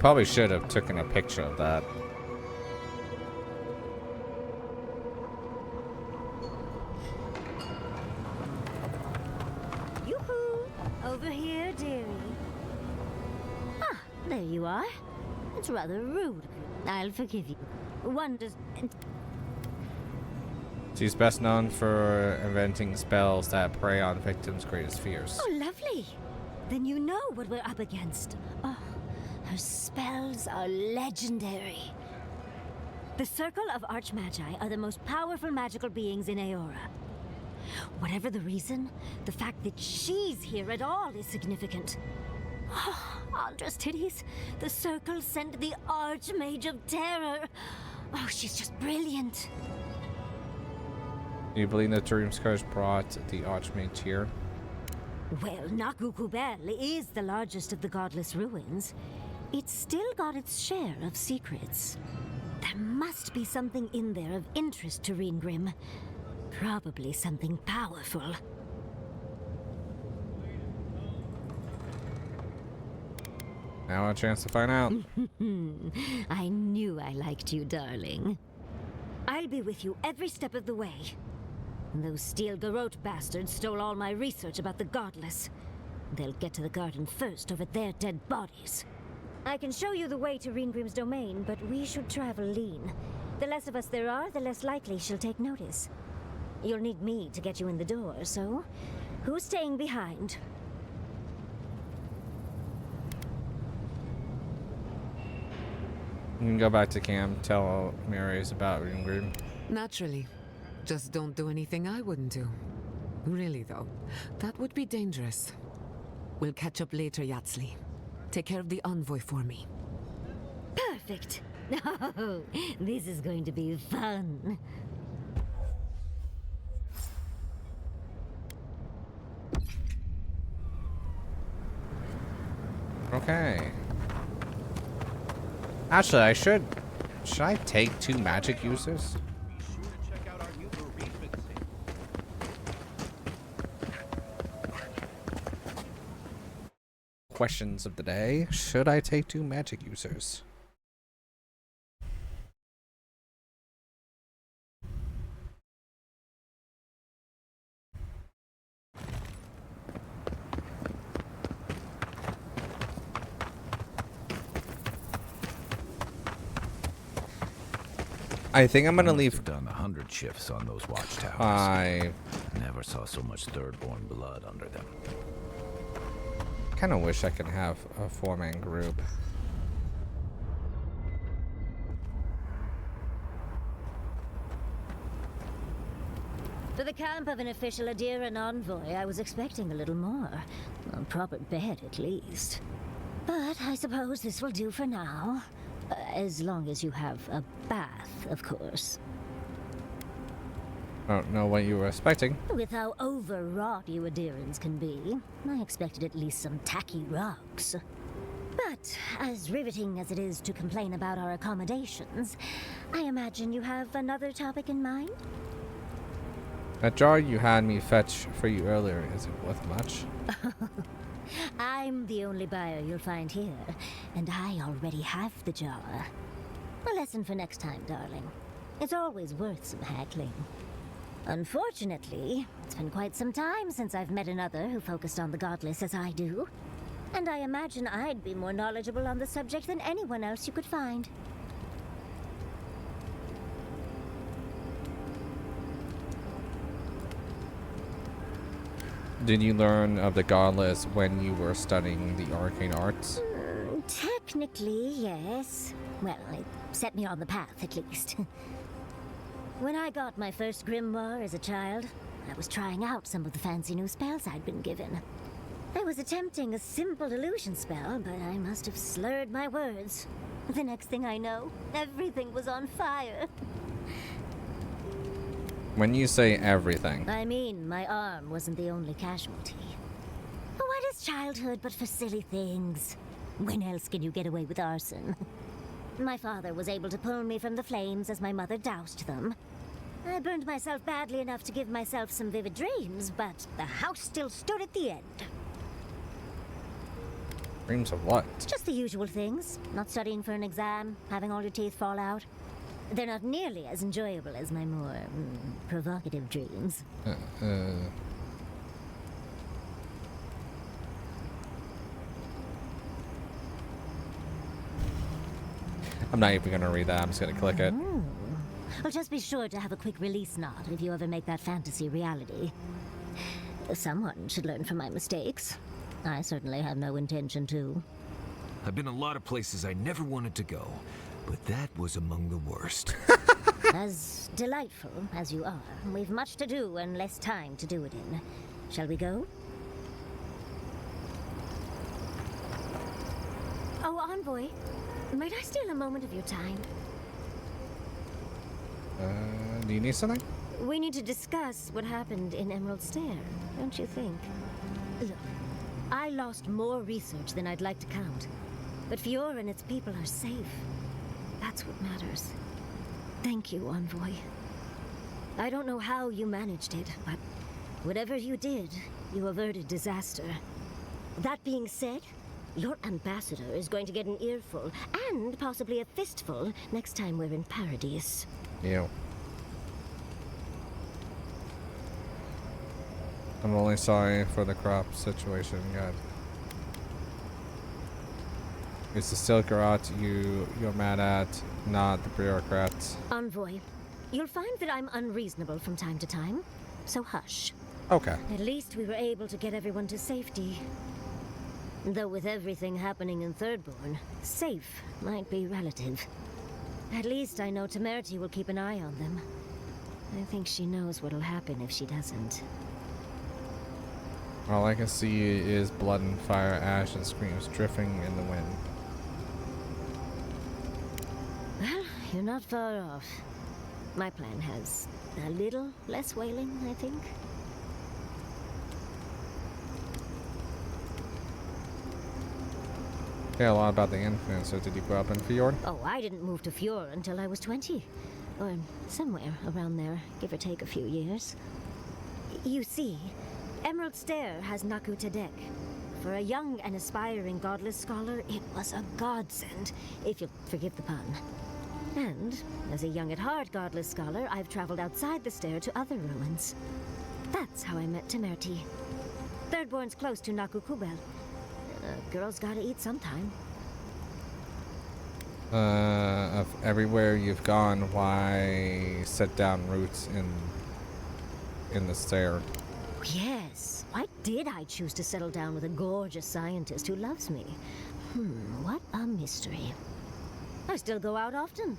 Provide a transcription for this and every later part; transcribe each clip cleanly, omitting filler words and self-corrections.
probably should have taken a picture of that. Yoo-hoo! Over here, dearie. Ah, there you are. It's rather rude. I'll forgive you. One does... She's best known for inventing spells that prey on victims' greatest fears. Oh, lovely. Then you know what we're up against. Oh, her spells are legendary. The Circle of Archmagi are the most powerful magical beings in Aora. Whatever the reason, the fact that she's here at all is significant. Oh, Andra's titties. The Circle sent the Archmage of Terror. Oh, she's just brilliant. Do you believe that Dreamscars brought the Archmage here? Well, Nakukubel is the largest of the godless ruins. It's still got its share of secrets. There must be something in there of interest to Reengrim. Probably something powerful. Now a chance to find out. I knew I liked you, darling. I'll be with you every step of the way. Those Steel Garrote bastards stole all my research about the Godless. They'll get to the garden first over their dead bodies. I can show you the way to Reengrim's domain, but we should travel lean. The less of us there are, the less likely she'll take notice. You'll need me to get you in the door, so who's staying behind? You can go back to camp, tell Marius about Reengrim. Naturally. Just don't do anything I wouldn't do. Really, though, that would be dangerous. We'll catch up later, Yatsli. Take care of the envoy for me. Perfect. Oh, this is going to be fun. Okay. Actually, should I take 2 magic users? Questions of the day. Should I take 2 magic users? I think I'm gonna leave. Done 100 shifts on those watchtowers. I never saw so much third-born blood under them. kind of wish I could have a 4-man group. For the camp of an official Adiran envoy, I was expecting a little more. A proper bed, at least. But I suppose this will do for now. As long as you have a bath, of course. I don't know what you were expecting. With how overwrought you Adirans can be, I expected at least some tacky rugs. But as riveting as it is to complain about our accommodations, I imagine you have another topic in mind? That jar you had me fetch for you earlier, is it worth much? I'm the only buyer you'll find here, and I already have the jar. A lesson for next time, darling. It's always worth some haggling. Unfortunately, it's been quite some time since I've met another who focused on the godless as I do. And I imagine I'd be more knowledgeable on the subject than anyone else you could find. Did you learn of the godless when you were studying the arcane arts? Technically, yes. Well, it set me on the path, at least. When I got my first grimoire as a child, I was trying out some of the fancy new spells I'd been given. I was attempting a simple illusion spell, but I must have slurred my words. The next thing I know, everything was on fire. When you say everything. I mean, my arm wasn't the only casualty. What is childhood but for silly things? When else can you get away with arson? My father was able to pull me from the flames as my mother doused them. I burned myself badly enough to give myself some vivid dreams, but the house still stood at the end. Dreams of what? Just the usual things. Not studying for an exam, having all your teeth fall out. They're not nearly as enjoyable as my more provocative dreams. I'm not even gonna read that. I'm just gonna click it. Well, just be sure to have a quick release nod if you ever make that fantasy reality. Someone should learn from my mistakes. I certainly have no intention to. I've been a lot of places I never wanted to go, but that was among the worst. As delightful as you are, we've much to do and less time to do it in. Shall we go? Oh, Envoy, might I steal a moment of your time? Do you need something? We need to discuss what happened in Emerald Stair, don't you think? Look, I lost more research than I'd like to count. But Fiora and its people are safe. That's what matters. Thank you, Envoy. I don't know how you managed it, but whatever you did, you averted disaster. That being said, your ambassador is going to get an earful, and possibly a fistful, next time we're in Paradise. You. I'm only sorry for the crop situation, God. It's the Silkerot you're mad at, not the bureaucrats. Envoy, you'll find that I'm unreasonable from time to time, so hush. Okay. At least we were able to get everyone to safety. Though with everything happening in Thirdborn, safe might be relative. At least I know Temerity will keep an eye on them. I think she knows what'll happen if she doesn't. All I can see is blood and fire, ash and screams drifting in the wind. Well, you're not far off. My plan has a little less wailing, I think. Yeah, a lot about the influence. So did you grow up in Fjord? Oh, I didn't move to Fjord until I was 20. Or somewhere around there, give or take a few years. You see, Emerald Stair has Naku Tedek. For a young and aspiring godless scholar, it was a godsend, if you'll forgive the pun. And, as a young at heart godless scholar, I've traveled outside the stair to other ruins. That's how I met Temerity. Thirdborn's close to Naku Kubel. Girls gotta eat sometime. Of everywhere you've gone, why set down roots in the stair? Yes. Why did I choose to settle down with a gorgeous scientist who loves me? What a mystery. I still go out often.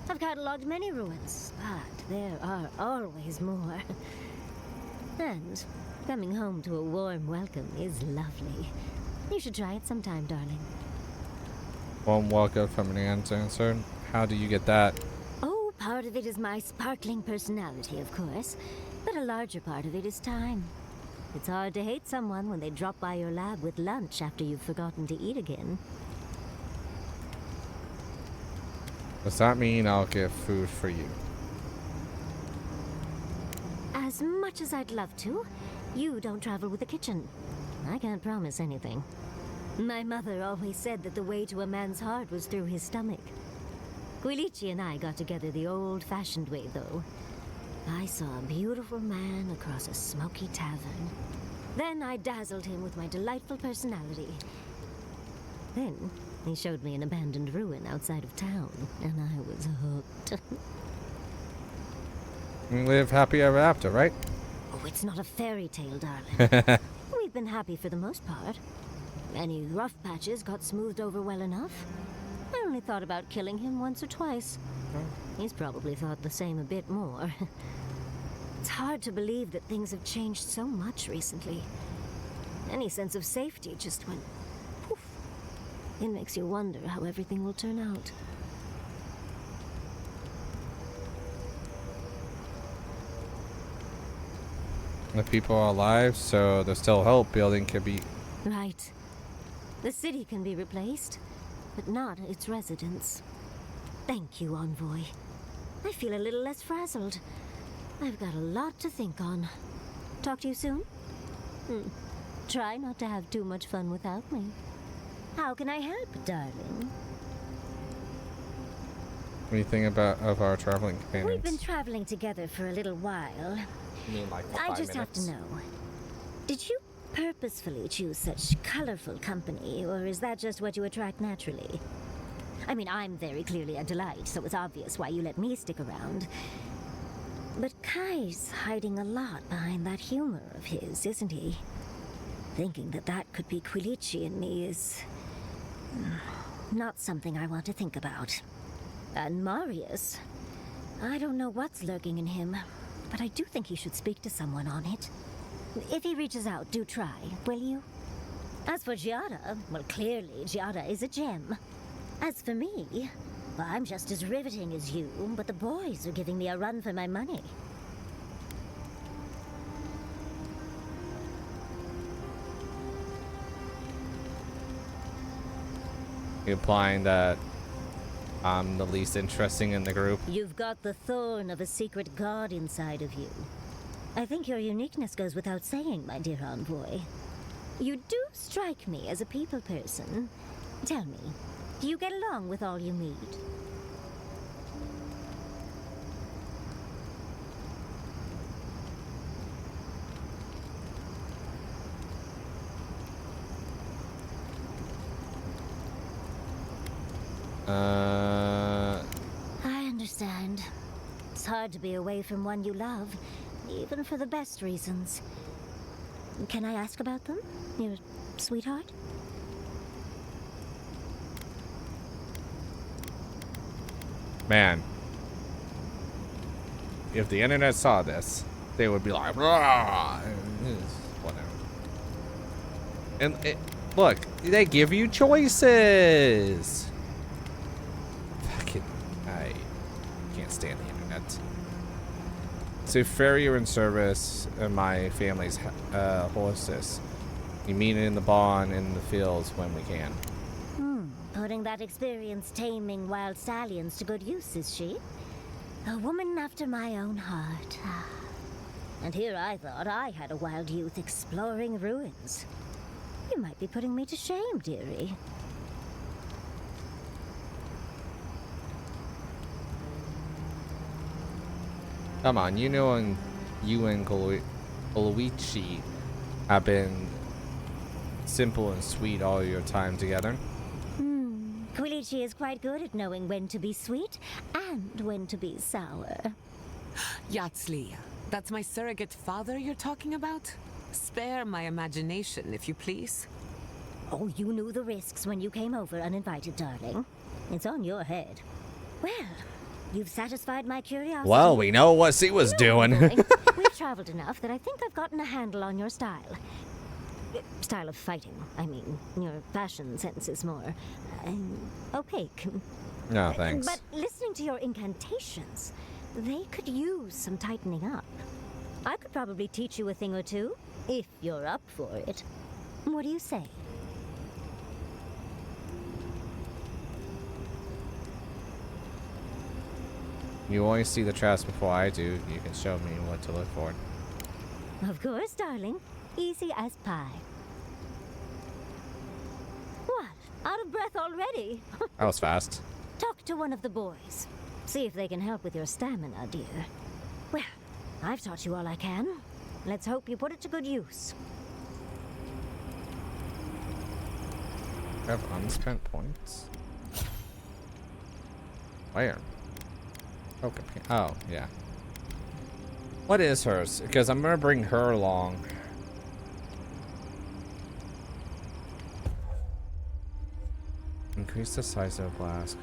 I've cataloged many ruins, but there are always more. And coming home to a warm welcome is lovely. You should try it sometime, darling. Warm welcome from an answer. How do you get that? Oh, part of it is my sparkling personality, of course. But a larger part of it is time. It's hard to hate someone when they drop by your lab with lunch after you've forgotten to eat again. Does that mean I'll get food for you? As much as I'd love to, you don't travel with the kitchen. I can't promise anything. My mother always said that the way to a man's heart was through his stomach. Quilici and I got together the old-fashioned way, though. I saw a beautiful man across a smoky tavern. Then I dazzled him with my delightful personality. Then he showed me an abandoned ruin outside of town, and I was hooked. Live happy ever after, right? Oh, it's not a fairy tale, darling. We've been happy for the most part. Any rough patches got smoothed over well enough. I only thought about killing him once or twice. He's probably thought the same a bit more. It's hard to believe that things have changed so much recently. Any sense of safety just went poof. It makes you wonder how everything will turn out. The people are alive, so there's still hope. Building could be... Right. The city can be replaced, but not its residents. Thank you, Envoy. I feel a little less frazzled. I've got a lot to think on. Talk to you soon? Try not to have too much fun without me. How can I help, darling? What do you think of our traveling companions? We've been traveling together for a little while. You mean like for I 5 just have to minutes? know. Did you purposefully choose such colorful company, or is that just what you attract naturally? I mean, I'm very clearly a delight, so it's obvious why you let me stick around. But Kai's hiding a lot behind that humor of his, isn't he? Thinking that that could be Quilichi in me is... not something I want to think about. And Marius, I don't know what's lurking in him, but I do think he should speak to someone on it. If he reaches out, do try, will you? As for Giada, well, clearly Giada is a gem. As for me, well, I'm just as riveting as you, but the boys are giving me a run for my money. You implying that I'm the least interesting in the group? You've got the thorn of a secret god inside of you. I think your uniqueness goes without saying, my dear envoy. You do strike me as a people person. Tell me, do you get along with all you meet? I understand. It's hard to be away from one you love, even for the best reasons. Can I ask about them, your sweetheart? Man, if the internet saw this, they would be like, "Rah!" Whatever. And look, they give you choices. Fucking, I can't stand the internet. So, Farrier in service and my family's hostess. We meet in the barn in the fields when we can. Putting that experience taming wild stallions to good use, is she? A woman after my own heart. And here I thought I had a wild youth exploring ruins. You might be putting me to shame, dearie. Come on, you know, and you and Koichi have been simple and sweet all your time together. Quilichi is quite good at knowing when to be sweet and when to be sour. Yatsli, that's my surrogate father you're talking about? Spare my imagination, if you please. Oh, you knew the risks when you came over uninvited, darling. It's on your head. Well, you've satisfied my curiosity. Well, we know what she was doing. Boy, we've traveled enough that I think I've gotten a handle on your style. Style of fighting, I mean. Your fashion sense is more opaque. No, thanks. But listening to your incantations, they could use some tightening up. I could probably teach you a thing or two, if you're up for it. What do you say? You always see the traps before I do. You can show me what to look for. Of course, darling. Easy as pie. What? Out of breath already? That was fast. Talk to one of the boys. See if they can help with your stamina, dear. Well, I've taught you all I can. Let's hope you put it to good use. Have unspent points? Where? Oh, oh, yeah. What is hers? Because I'm gonna bring her along. Increase the size of blast.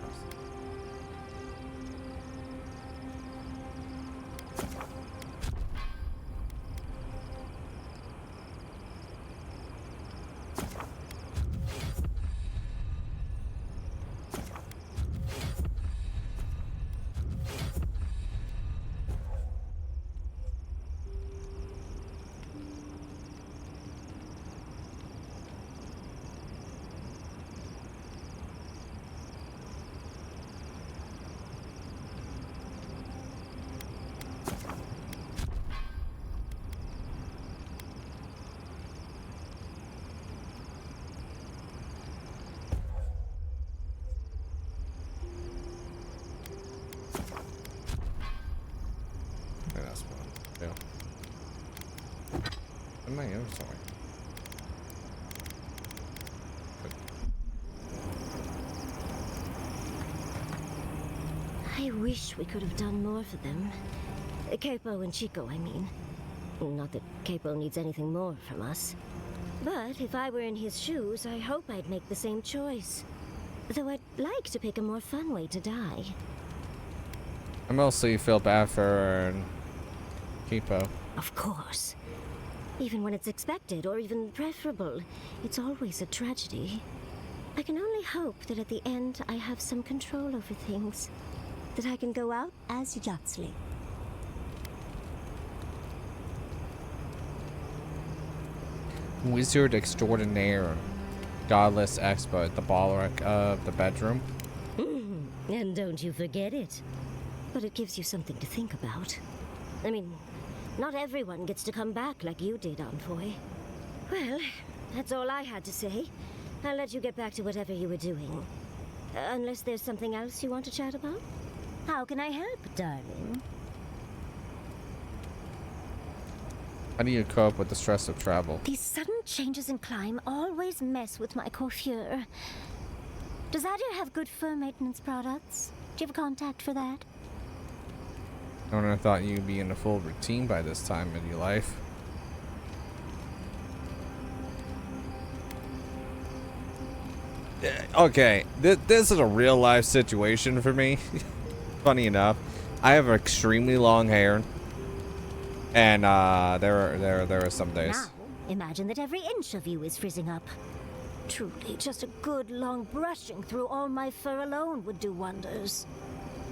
my own story. I wish we could have done more for them. Capo and Chico, I mean. Not that Capo needs anything more from us. But if I were in his shoes, I hope I'd make the same choice. Though I'd like to pick a more fun way to die. I mostly feel bad for Capo. Of course. Even when it's expected, or even preferable, it's always a tragedy. I can only hope that at the end I have some control over things. That I can go out as Yatsley. Wizard extraordinaire. Godless expert. The bulwark of the bedroom. And don't you forget it. But it gives you something to think about. I mean, not everyone gets to come back like you did, Envoy. Well, that's all I had to say. I'll let you get back to whatever you were doing. Unless there's something else you want to chat about? How can I help, darling? How do you cope with the stress of travel? These sudden changes in climate always mess with my coiffure. Does Adir have good fur maintenance products? Do you have a contact for that? I would have thought you'd be in a full routine by this time in your life. Okay, this is a real life situation for me. Funny enough, I have extremely long hair, and there are some days. Now, imagine that every inch of you is frizzing up. Truly, just a good long brushing through all my fur alone would do wonders.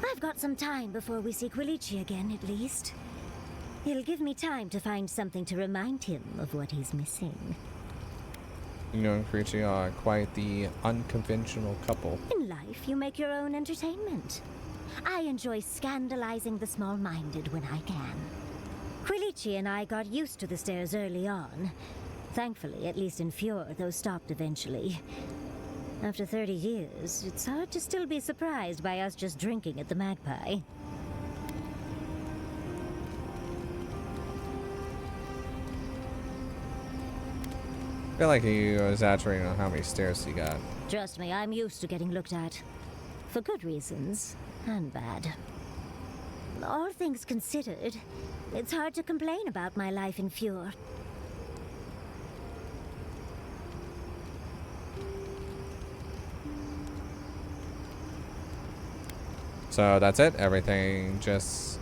I've got some time before we see Quilici again, at least. It'll give me time to find something to remind him of what he's missing. You and Quilici are quite the unconventional couple. In life, you make your own entertainment. I enjoy scandalizing the small-minded when I can. Quilici and I got used to the stairs early on. Thankfully, at least in Fjord, those stopped eventually. After 30 years, it's hard to still be surprised by us just drinking at the Magpie. I feel like you are exaggerating on how many stairs you got. Trust me, I'm used to getting looked at. For good reasons, and bad. All things considered, it's hard to complain about my life in Fjord. So that's it? Everything just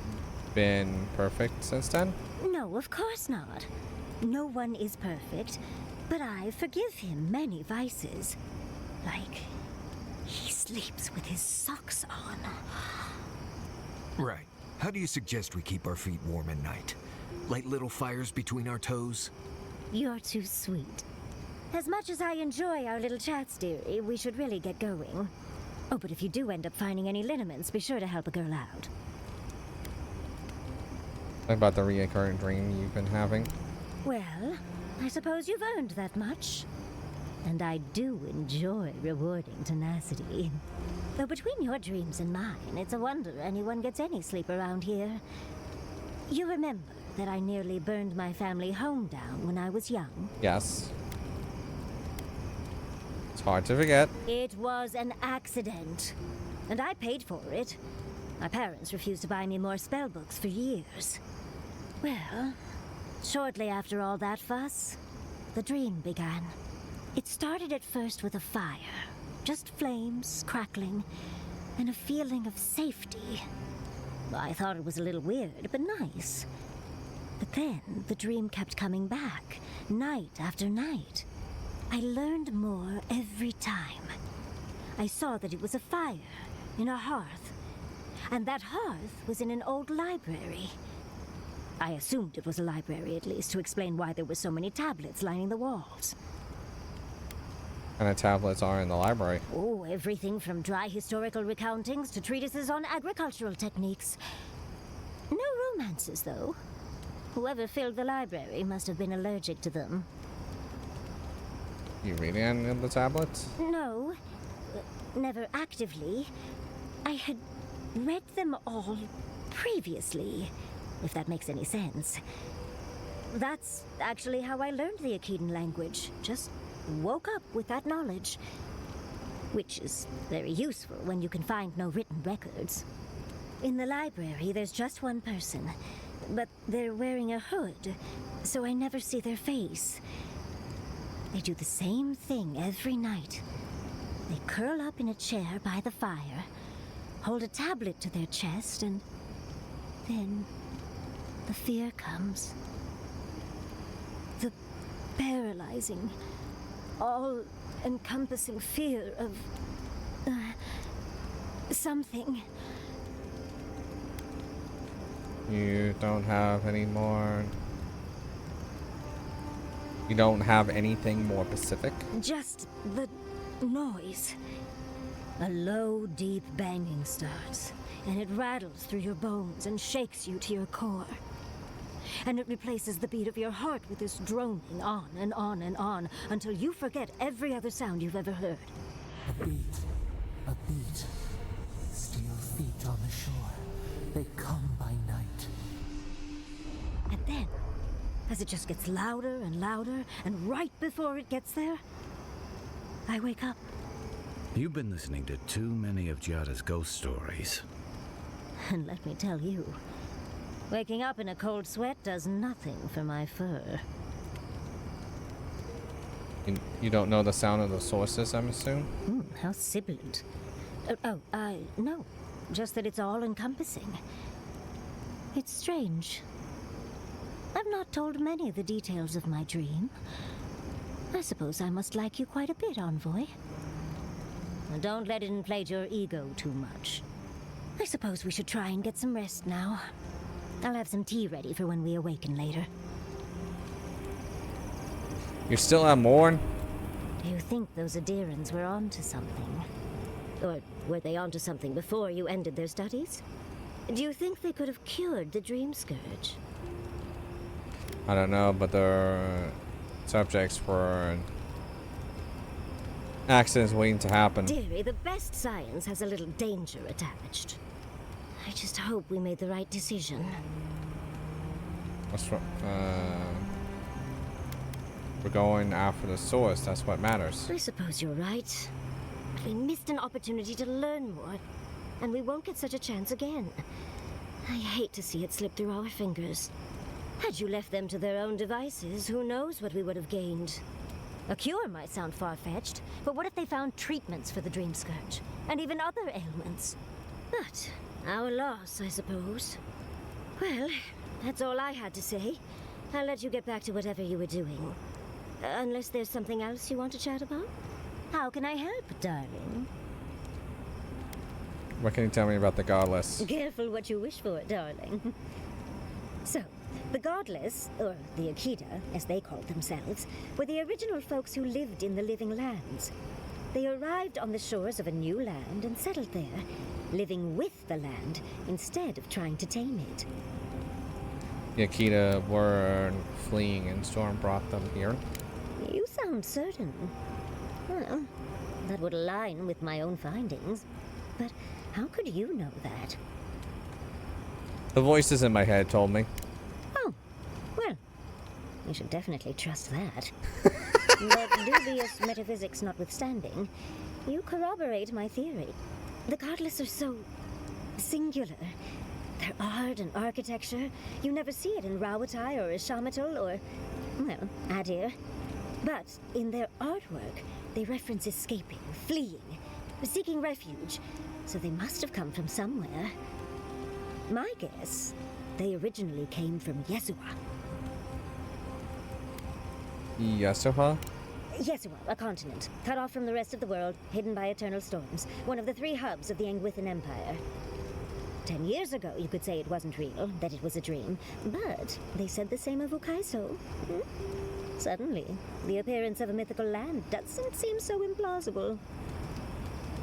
been perfect since then? No, of course not. No one is perfect, but I forgive him many vices. Like, he sleeps with his socks on. Right. How do you suggest we keep our feet warm at night? Light little fires between our toes? You're too sweet. As much as I enjoy our little chats, dearie, we should really get going. Oh, but if you do end up finding any liniments, be sure to help a girl out. What about the reoccurring dream you've been having? Well, I suppose you've earned that much. And I do enjoy rewarding tenacity. Though between your dreams and mine, it's a wonder anyone gets any sleep around here. You remember that I nearly burned my family home down when I was young? Yes. It's hard to forget. It was an accident. And I paid for it. My parents refused to buy me more spell books for years. Well, shortly after all that fuss, the dream began. It started at first with a fire. Just flames, crackling, and a feeling of safety. I thought it was a little weird, but nice. But then the dream kept coming back, night after night. I learned more every time. I saw that it was a fire in a hearth, and that hearth was in an old library. I assumed it was a library, at least, to explain why there were so many tablets lining the walls. What kind of tablets are in the library? Oh, everything from dry historical recountings to treatises on agricultural techniques. No romances, though. Whoever filled the library must have been allergic to them. You read any of the tablets? No, never actively. I had read them all previously, if that makes any sense. That's actually how I learned the Akedan language. Just woke up with that knowledge. Which is very useful when you can find no written records. In the library, there's just one person, but they're wearing a hood, so I never see their face. They do the same thing every night. They curl up in a chair by the fire, hold a tablet to their chest, and then the fear comes. The paralyzing, all-encompassing fear of something. You don't have any more... You don't have anything more specific? Just the noise. A low, deep banging starts, and it rattles through your bones and shakes you to your core. And it replaces the beat of your heart with this droning on and on and on until you forget every other sound you've ever heard. A beat. Steel feet on the shore. They come by night. And then, as it just gets louder and louder, and right before it gets there, I wake up. You've been listening to too many of Giada's ghost stories. And let me tell you, waking up in a cold sweat does nothing for my fur. You don't know the sound of the sources, I'm assuming? How sibilant. No. Just that it's all-encompassing. It's strange. I've not told many of the details of my dream. I suppose I must like you quite a bit, Envoy. Don't let it inflate your ego too much. I suppose we should try and get some rest now. I'll have some tea ready for when we awaken later. You're still at Morn? Do you think those Adirans were onto something? Or were they onto something before you ended their studies? Do you think they could have cured the Dream Scourge? I don't know, but their subjects were accidents waiting to happen. Dearie, the best science has a little danger attached. I just hope we made the right decision. What's wrong? We're going after the source. That's what matters. I suppose you're right. But we missed an opportunity to learn more, and we won't get such a chance again. I hate to see it slip through our fingers. Had you left them to their own devices, who knows what we would have gained. A cure might sound far-fetched, but what if they found treatments for the Dream Scourge, and even other ailments? But our loss, I suppose. Well, that's all I had to say. I'll let you get back to whatever you were doing. Unless there's something else you want to chat about? How can I help, darling? What can you tell me about the Godless? Careful what you wish for, darling. So, the Godless, or the Akita, as they called themselves, were the original folks who lived in the Living Lands. They arrived on the shores of a new land and settled there, living with the land instead of trying to tame it. The Akita were fleeing and Storm brought them here. You sound certain. Well, that would align with my own findings. But how could you know that? The voices in my head told me. Oh, well, you should definitely trust that. But dubious metaphysics notwithstanding, you corroborate my theory. The Godless are so singular. Their art and architecture, you never see it in Rawatai or Ishamatal or, well, Adir. But in their artwork, they reference escaping, fleeing, seeking refuge, so they must have come from somewhere. My guess, they originally came from Yesua. Yesua? Yesua, a continent, cut off from the rest of the world, hidden by eternal storms, one of the 3 hubs of the Angwithan Empire. 10 years ago, you could say it wasn't real, that it was a dream, but they said the same of Ukaiso. Suddenly, the appearance of a mythical land doesn't seem so implausible.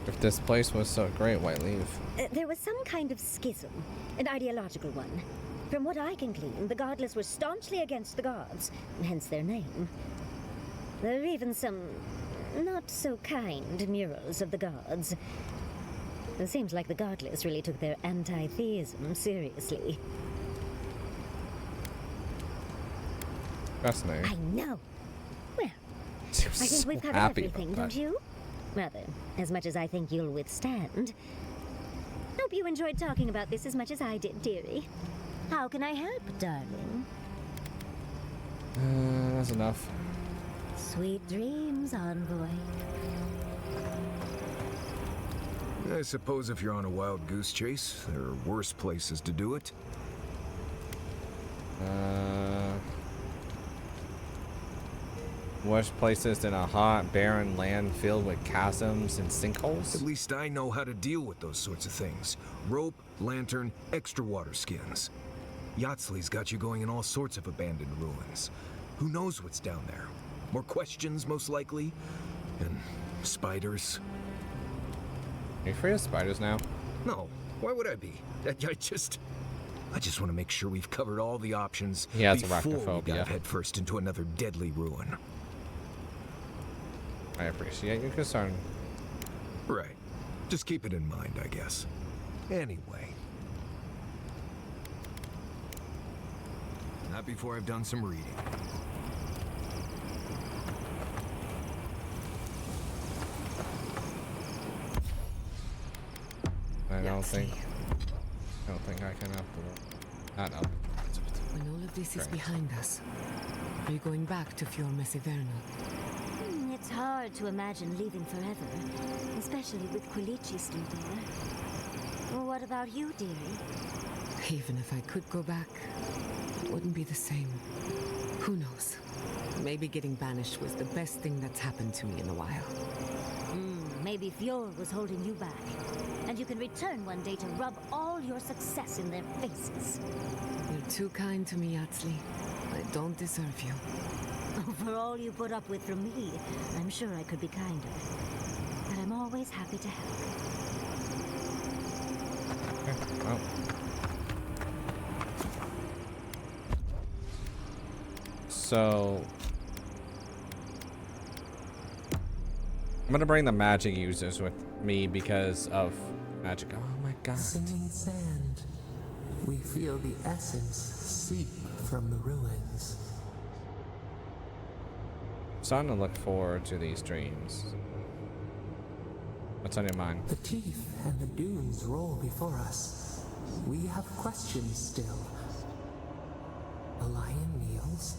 If this place was so great, why leave? There was some kind of schism, an ideological one. From what I can glean, the Godless were staunchly against the gods, hence their name. There are even some not-so-kind murals of the gods. It seems like the Godless really took their anti-theism seriously. Fascinating. I know. Well, Seems I think so we've covered happy everything, about don't you? Rather, as much as I think you'll withstand. Hope you enjoyed talking about this as much as I did, dearie. How can I help, darling? That's enough. Sweet dreams, envoy. I suppose if you're on a wild goose chase, there are worse places to do it. Worse places than a hot, barren land filled with chasms and sinkholes? At least I know how to deal with those sorts of things. Rope, lantern, extra water skins. Yatsli's got you going in all sorts of abandoned ruins. Who knows what's down there? More questions, most likely. And spiders. Are you afraid of spiders now? No, why would I be? I just want to make sure we've covered all the options Yeah, it's before we arachnophobia. dive headfirst into another deadly ruin. I appreciate your concern. Right. Just keep it in mind, I guess. Anyway. Not before I've done some reading. I don't think I can help the not help. When all of this is Right. behind us, are you going back to Fiorme Severno? It's hard to imagine leaving forever, especially with Quilici still there. Well, what about you, dearie? Even if I could go back, it wouldn't be the same. Who knows? Maybe getting banished was the best thing that's happened to me in a while. Maybe Fior was holding you back, and you can return one day to rub all your success in their faces. You're too kind to me, Yatsli. I don't deserve you. For all you put up with from me, I'm sure I could be kinder. But I'm always happy to help. Okay, well. So I'm gonna bring the magic users with me because of magic. Oh my god. Singing sand. We feel the essence seep from the ruins. Starting to look forward to these dreams. What's on your mind? The teeth and the dunes roll before us. We have questions still. A lion kneels,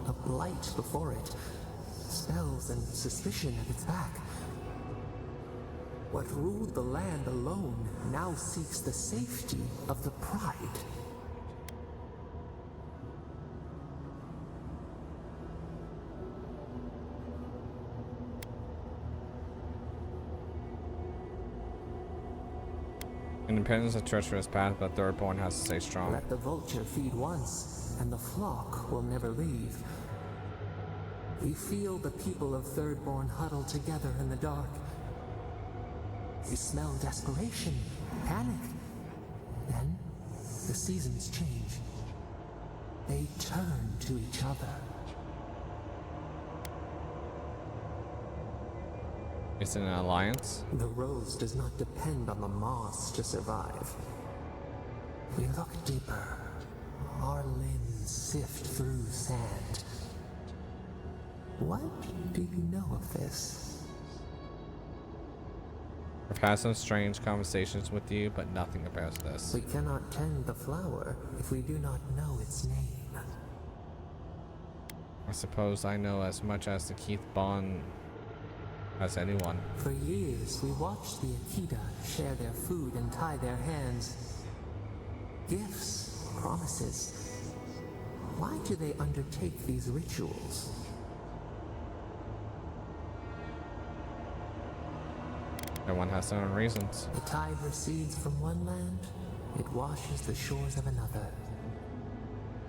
a blight before it, spells and suspicion at its back. What ruled the land alone now seeks the safety of the pride. Independence is a treacherous path, but Thirdborn has to stay strong. Let the vulture feed once, and the flock will never leave. We feel the people of Thirdborn huddle together in the dark. We smell desperation, panic. Then, the seasons change. They turn to each other. It's an alliance. The rose does not depend on the moss to survive. We look deeper. Our limbs sift through sand. What do you know of this? I've had some strange conversations with you, but nothing about this. We cannot tend the flower if we do not know its name. I suppose I know as much as the Keith Bond as anyone. For years, we watched the Akita share their food and tie their hands. Gifts, promises. Why do they undertake these rituals? Everyone has their own reasons. The tide recedes from one land, it washes the shores of another.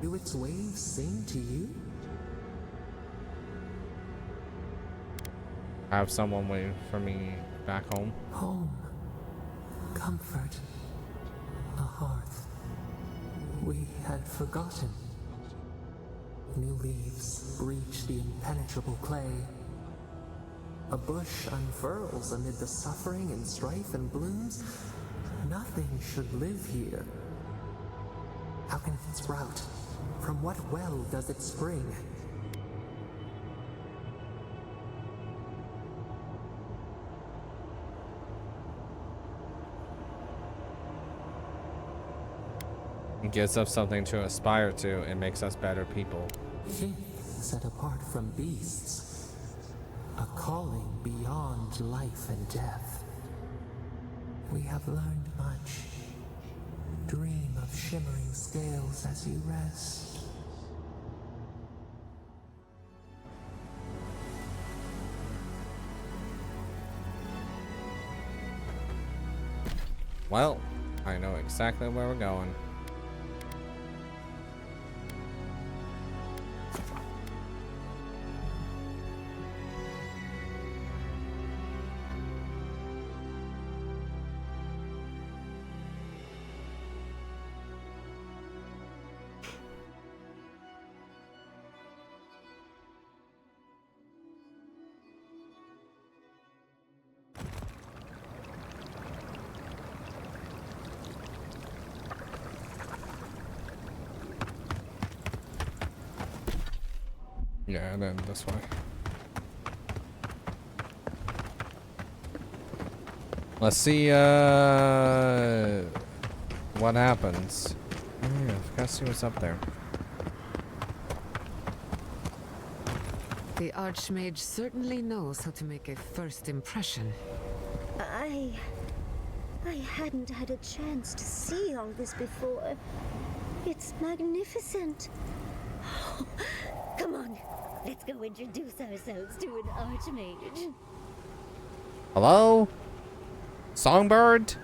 Do its waves sing to you? I have someone waiting for me back home. Home. Comfort. A hearth. We had forgotten. New leaves breach the impenetrable clay. A bush unfurls amid the suffering and strife and blooms. Nothing should live here. How can it sprout? From what well does it spring? It gives us something to aspire to and makes us better people. Faith set apart from beasts. A calling beyond life and death. We have learned much. Dream of shimmering scales as you rest. Well, I know exactly where we're going. Yeah, and then this way. Let's see what happens. Oh yeah, I forgot to see what's up there. The Archmage certainly knows how to make a first impression. I hadn't had a chance to see all this before. It's magnificent. Come on, let's go introduce ourselves to an Archmage. Hello? Songbird?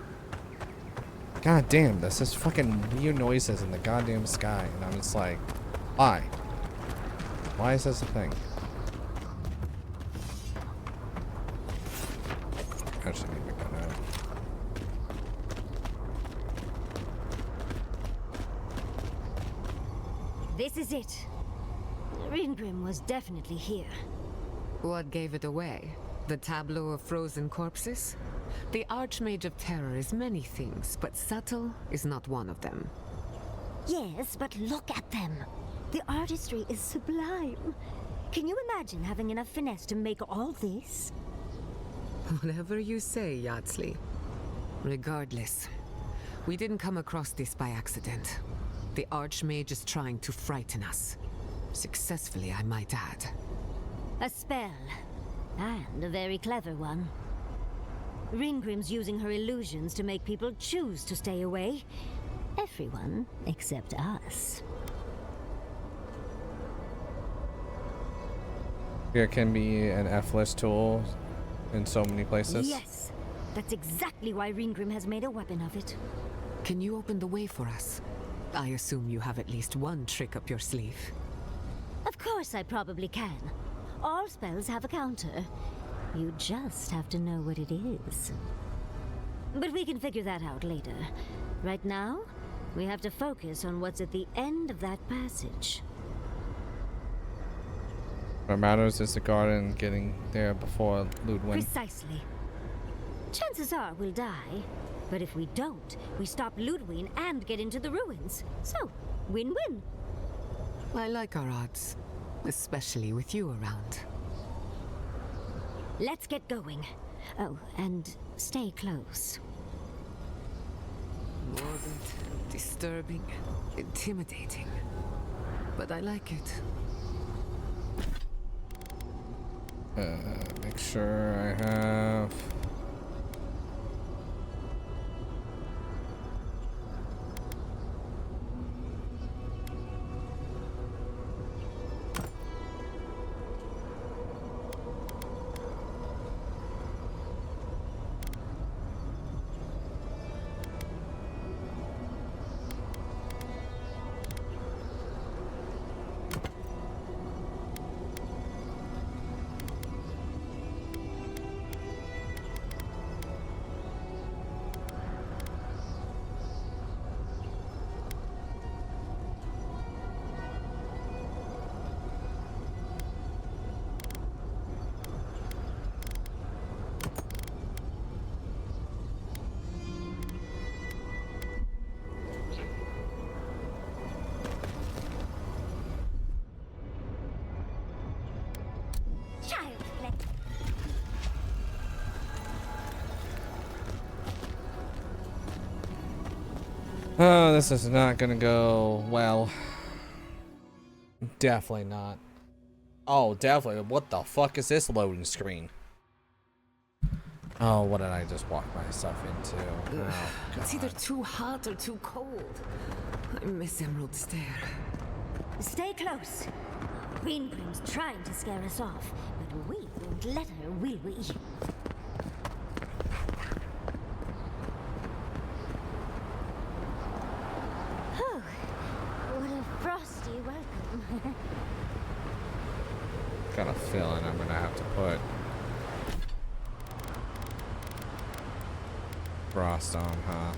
God damn, this is fucking weird noises in the goddamn sky. And I'm just like, why? Why is this a thing? I should leave it go now. This is it. Ringrim was definitely here. What gave it away? The tableau of frozen corpses? The Archmage of Terror is many things, but subtle is not one of them. Yes, but look at them. The artistry is sublime. Can you imagine having enough finesse to make all this? Whatever you say, Yardsley. Regardless, we didn't come across this by accident. The Archmage is trying to frighten us. Successfully, I might add. A spell. And a very clever one. Ringrim's using her illusions to make people choose to stay away. Everyone except us. Here can be an F-list tool in so many places. Yes, that's exactly why Ringrim has made a weapon of it. Can you open the way for us? I assume you have at least one trick up your sleeve. Of course I probably can. All spells have a counter. You just have to know what it is. But we can figure that out later. Right now, we have to focus on what's at the end of that passage. What matters is the garden getting there before Ludwig. Precisely. Chances are we'll die. But if we don't, we stop Ludwig and get into the ruins. So, win-win. I like our odds, especially with you around. Let's get going. Oh, and stay close. Morbid, disturbing, intimidating. But I like it. Make sure I have... Oh, this is not gonna go well. Definitely not. Oh, definitely. What the fuck is this loading screen? Oh, what did I just walk myself into? Oh, It's either too hot or too cold. I miss Emerald Stair. Stay close. Green Brim's trying to scare us off, but we won't let her, will we? Oh, what a frosty welcome. got a feeling I'm gonna have to put frost on, huh?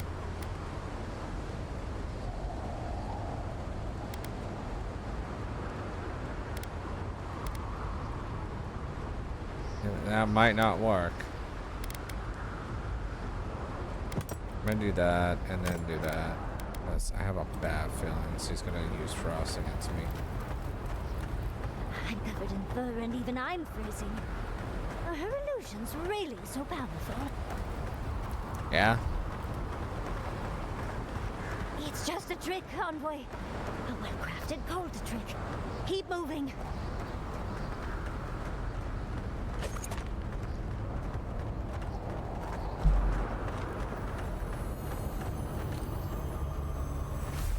That might not work. I'm gonna do that and then do that. Because I have a bad feeling she's gonna use frost against me. I'm covered in fur and even I'm freezing. Are her illusions really so powerful? Yeah? It's just a trick, Envoy. A well-crafted cold trick. Keep moving.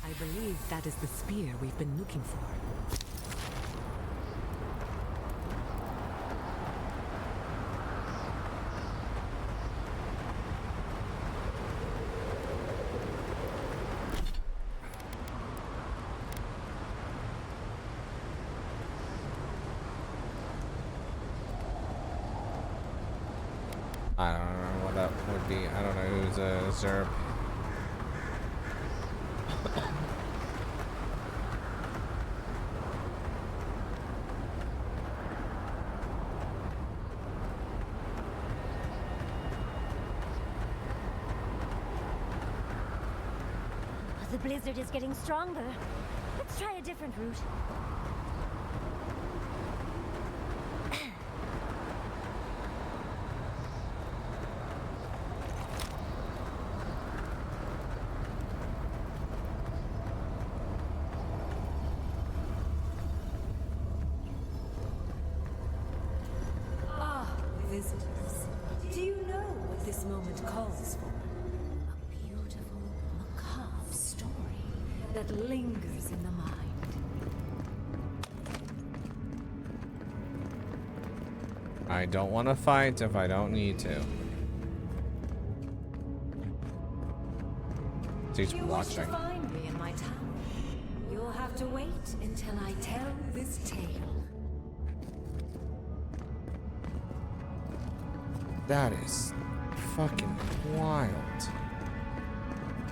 I believe that is the spear we've been looking for. I don't know what that would be. I don't know who's a Zerb. The blizzard is getting stronger. Let's try a different route. Visitors, do you know what this moment calls for? A beautiful, macabre story that lingers in the mind. I don't want to fight if I don't need to. She's You wish watching. to find me in my tower? You'll have to wait until I tell this tale. That is fucking wild.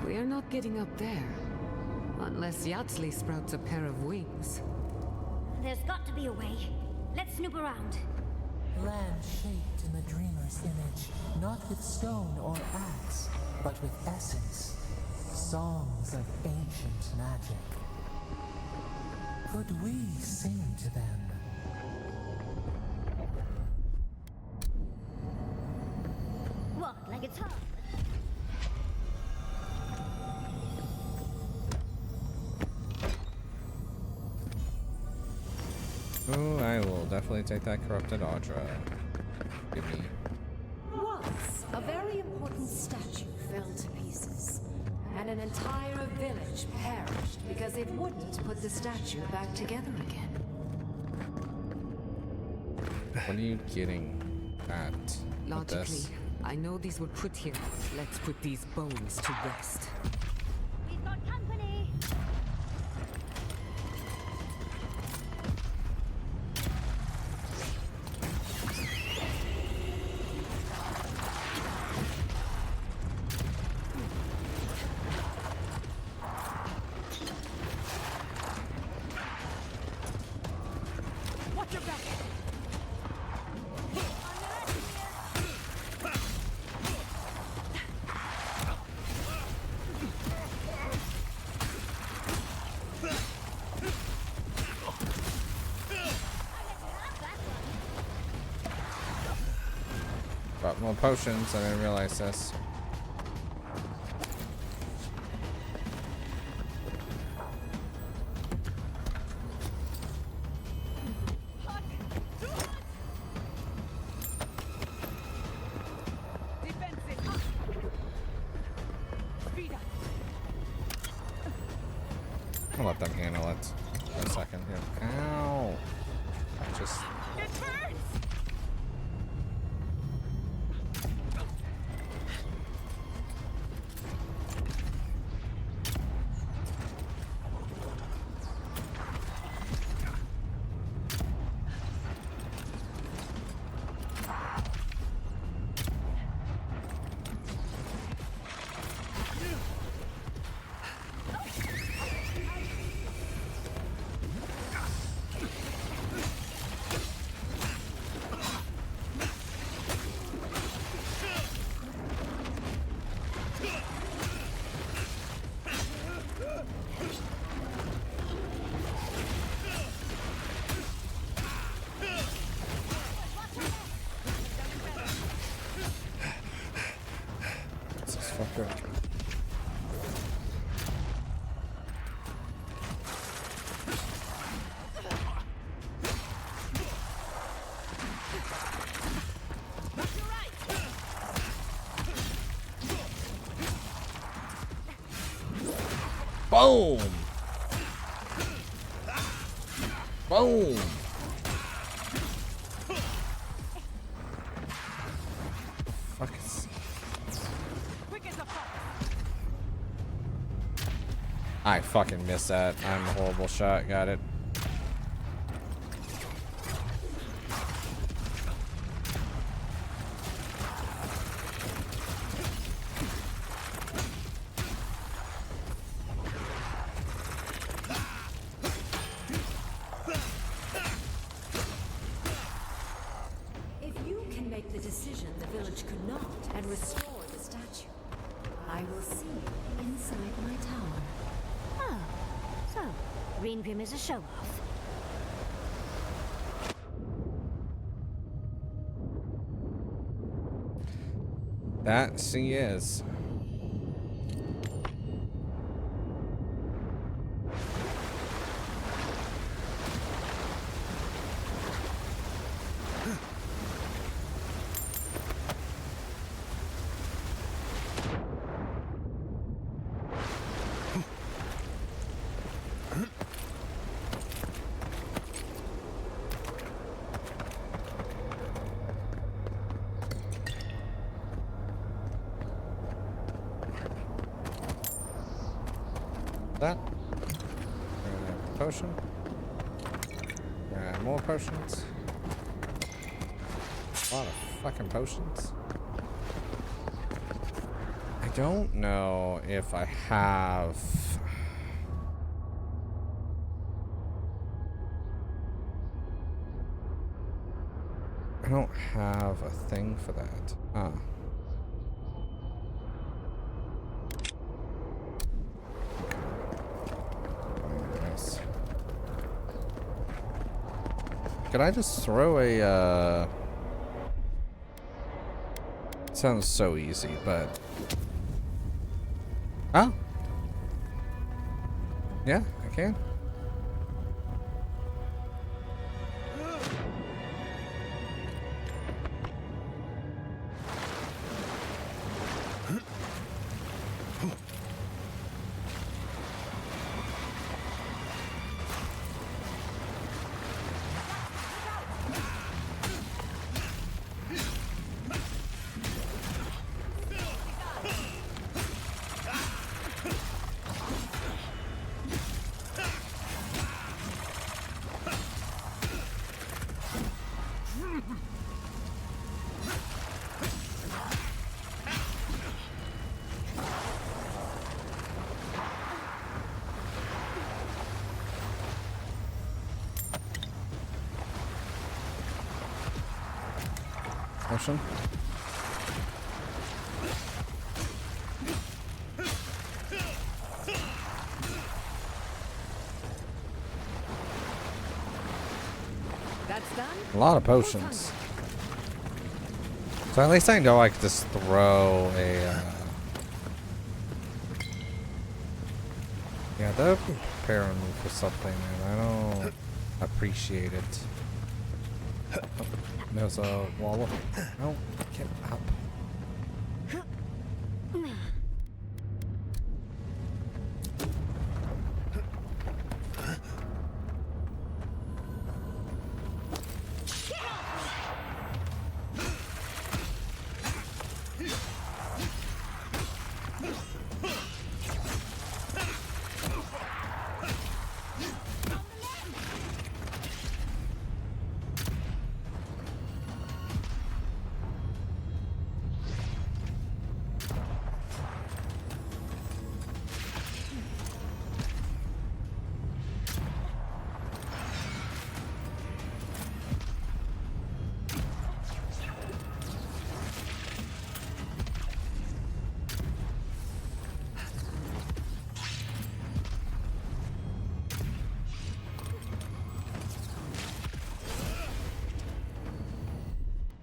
We're not getting up there. Unless Yatsley sprouts a pair of wings. There's got to be a way. Let's snoop around. Land shaped in the dreamer's image, not with stone or axe, but with essence. Songs of ancient magic. Could we sing to them? What, like it's hot? Oh, I will definitely take that corrupted Audra. Give me. Once, a very important statue fell to pieces, and an entire village perished because it wouldn't put the statue back together again. What are you getting at with Logically, this? I know these were put here. Let's put these bones to rest. We've got company. Watch your back! Got more potions. I didn't realize this. them handle it for a second here. Ow! I just... Boom! Boom! Fuck it. I fucking missed that. I'm a horrible shot. Got it. Is a show off. That she is. That. We're gonna have a potion. We're gonna have more potions. A lot of fucking potions. I don't know if I have. I don't have a thing for that. Huh. Could I just throw a, sounds so easy, but... Oh! Yeah, I can. Potion. That's done. A lot of potions. So at least I know I could just throw a. Yeah, that would be preparing me for something, and I don't appreciate it. Oh, there's a wall of. No, get up.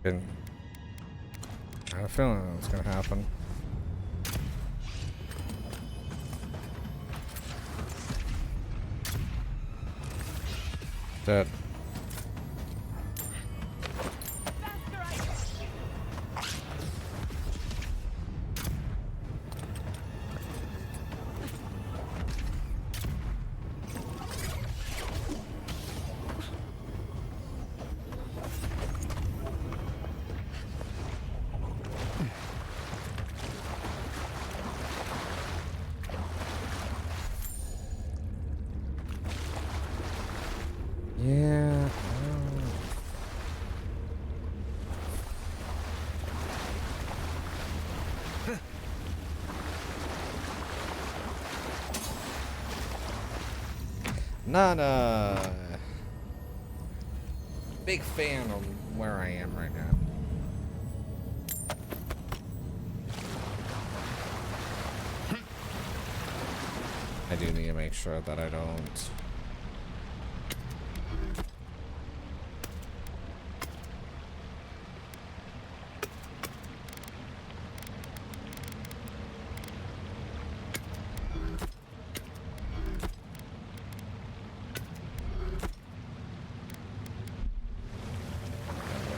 I had a feeling that was gonna happen. Dead. Yeah. Not a big fan of where I am right now. I do need to make sure that I don't.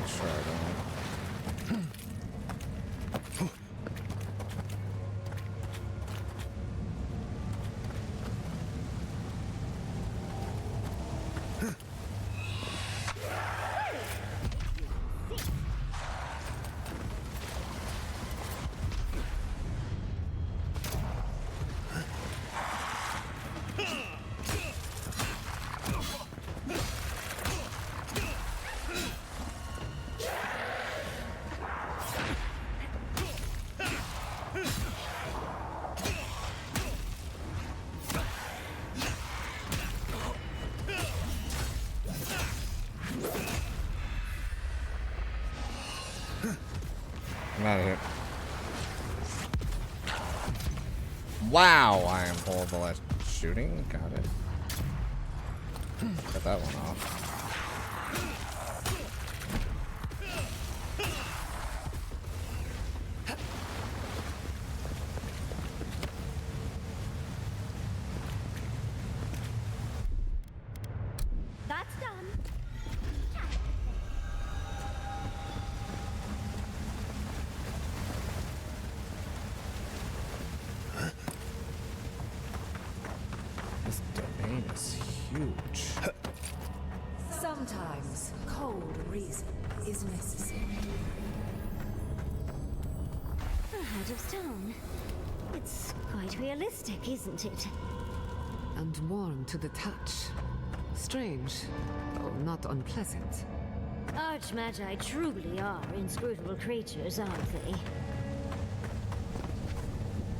Make sure I don't. I'm out of here. Wow, I am horrible at shooting. Got it. Got that one off. That's done. This domain is huge. Sometimes cold reason is necessary. A heart of stone. It's quite realistic, isn't it? And warm to the touch. Strange, though not unpleasant. Archmagi truly are inscrutable creatures, aren't they?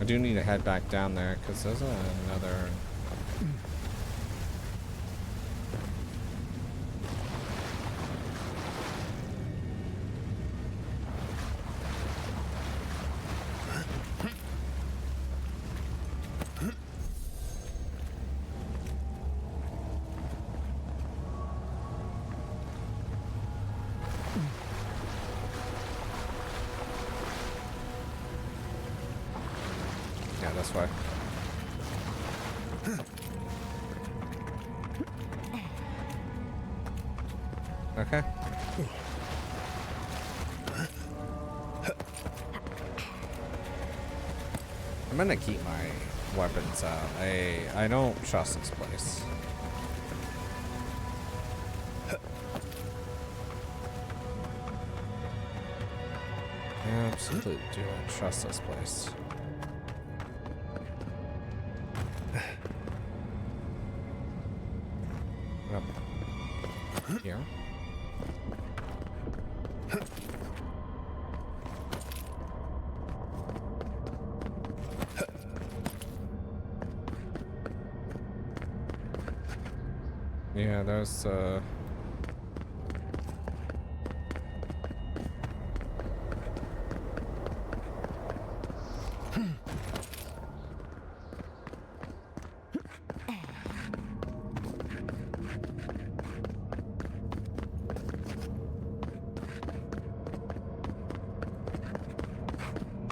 I do need to head back down there because there's another. Yeah, that's why. Okay. I'm gonna keep my weapons out. I don't trust this place. I absolutely do not trust this place. Up here. Yeah, there's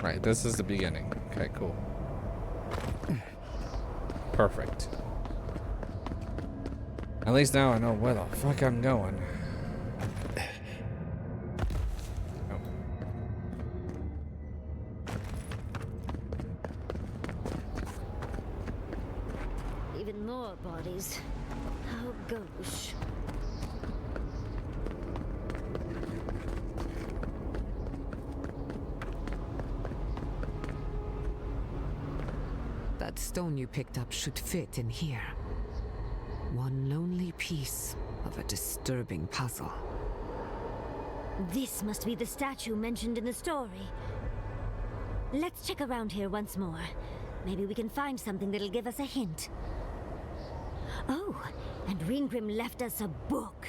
Right, this is the beginning. Okay, cool. Perfect. At least now I know where the fuck I'm going. Oh. Even more bodies. How gauche. That stone you picked up should fit in here. One lonely piece of a disturbing puzzle. This must be the statue mentioned in the story. Let's check around here once more. Maybe we can find something that'll give us a hint. Oh, and Ringgrim left us a book.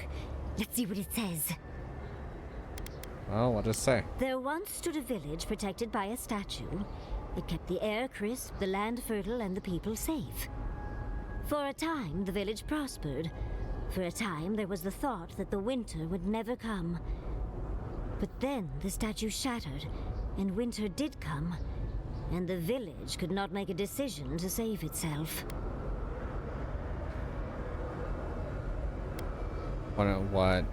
Let's see what it says. Well, what does it say? There once stood a village protected by a statue. It kept the air crisp, the land fertile, and the people safe. For a time, the village prospered. For a time, there was the thought that the winter would never come. But then the statue shattered, and winter did come, and the village could not make a decision to save itself. I don't know what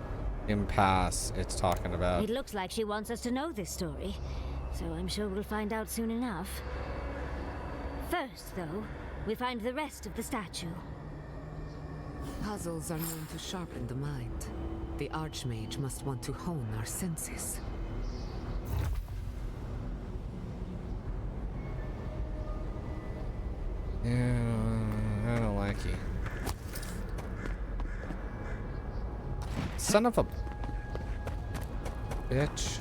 impasse it's talking about. It looks like she wants us to know this story, so I'm sure we'll find out soon enough. First, though, we find the rest of the statue. Puzzles are known to sharpen the mind. The Archmage must want to hone our senses. Yeah, I don't like you. Son of a bitch.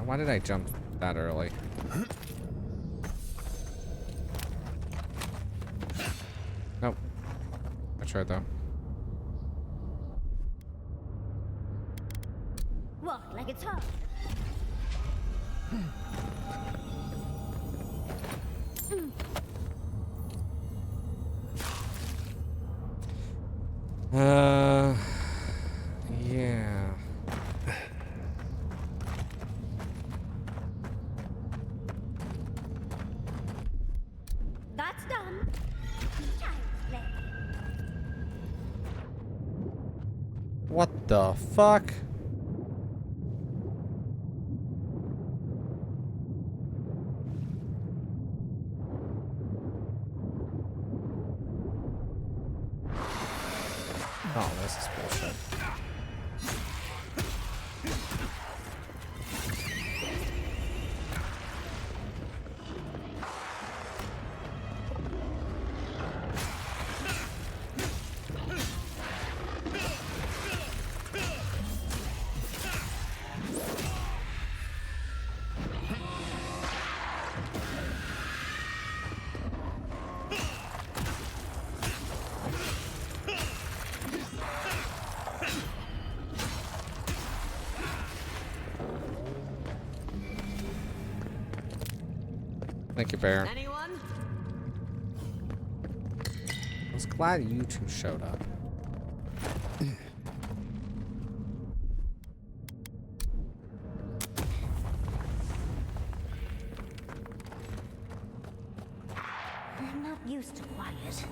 Why did I jump that early? Nope. I tried though. Walk like it's hot. Yeah. That's done. Child's play. What the fuck? Oh, this is bullshit. Thank you, Bear. Anyone? I was glad you two showed up. We're not used to quiet.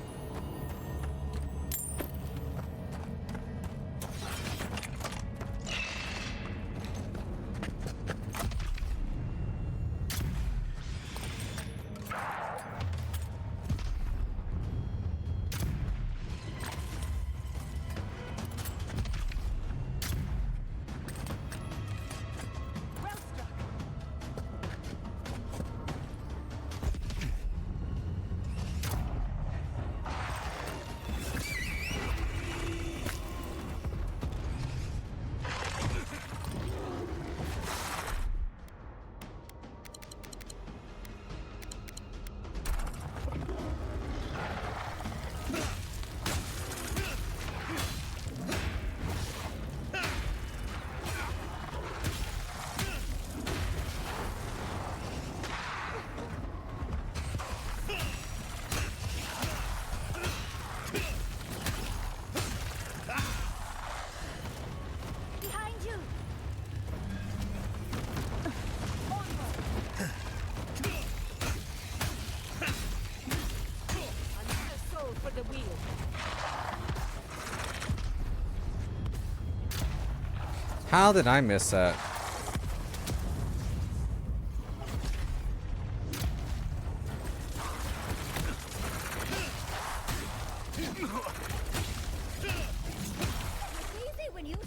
for the wheel. How did I miss that? Easy when you do it.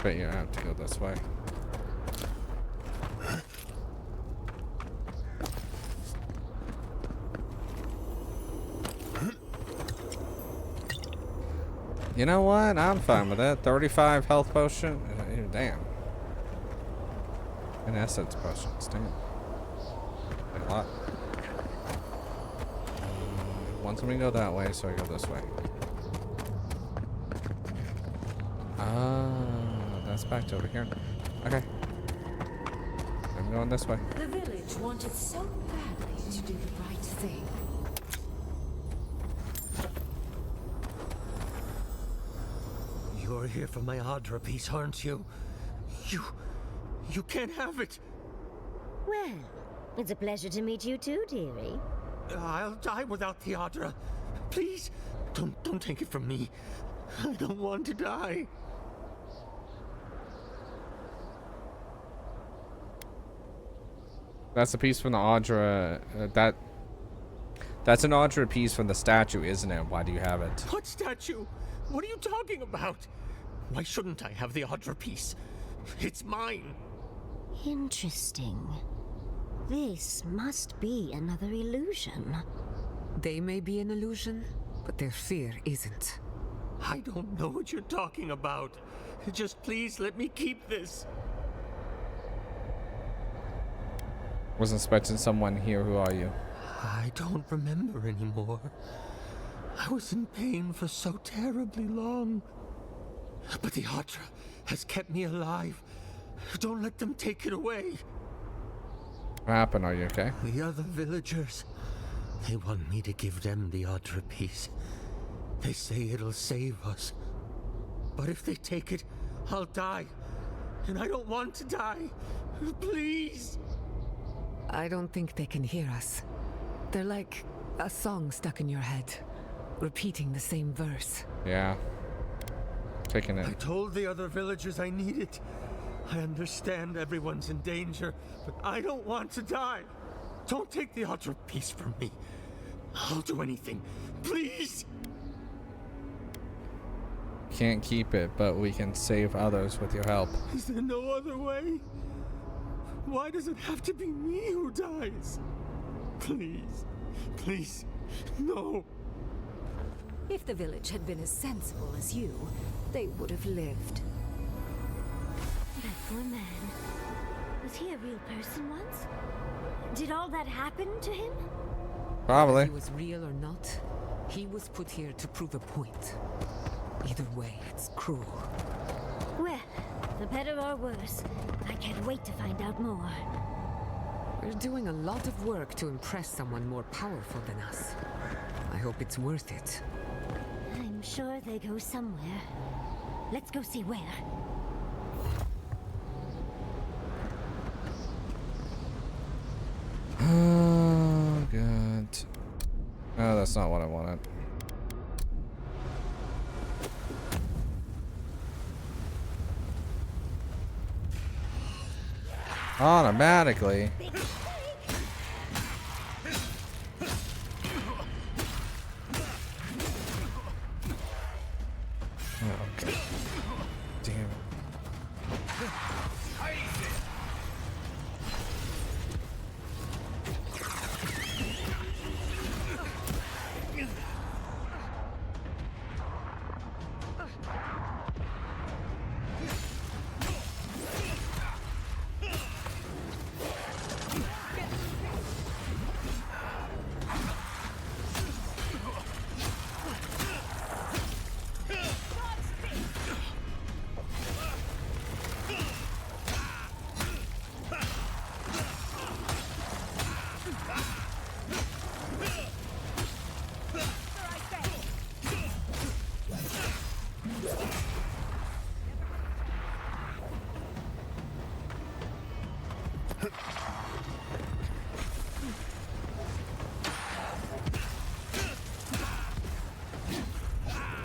Bet you have to go this way. You know what? I'm fine with that. 35 health potion. Damn. An essence potions. Damn. A lot. Wants me to go that way, so I go this way. That's back to over here. Okay. I'm going this way. The village wanted so badly to do the right thing. You're here for my Adra piece, aren't you? You can't have it. Well, it's a pleasure to meet you too, dearie. I'll die without the Adra. Please, don't take it from me. I don't want to die. That's a piece from the Audra. That's an Audra piece from the statue, isn't it? Why do you have it? What statue? What are you talking about? Why shouldn't I have the Audra piece? It's mine. Interesting. This must be another illusion. They may be an illusion, but their fear isn't. I don't know what you're talking about. Just please let me keep this. Wasn't expecting someone here. Who are you? I don't remember anymore. I was in pain for so terribly long. But the Adra has kept me alive. Don't let them take it away. What happened? Are you okay? The other villagers, they want me to give them the Adra piece. They say it'll save us. But if they take it, I'll die. And I don't want to die. Please. I don't think they can hear us. They're like a song stuck in your head, repeating the same verse. Yeah. Taking I it. told the other villagers I need it. I understand everyone's in danger, but I don't want to die. Don't take the Adra piece from me. I'll do anything. Please! Can't keep it, but we can save others with your help. Is there no other way? Why does it have to be me who dies? Please. Please. No. If the village had been as sensible as you, they would have lived. That poor man. Was he a real person once? Did all that happen to him? Probably. Whether he was real or not, he was put here to prove a point. Either way, it's cruel. Well, for better or worse, I can't wait to find out more. We're doing a lot of work to impress someone more powerful than us. I hope it's worth it. I'm sure they go somewhere. Let's go see where. Oh, God. Oh, that's not what I wanted. Automatically. Oh, okay. Damn it.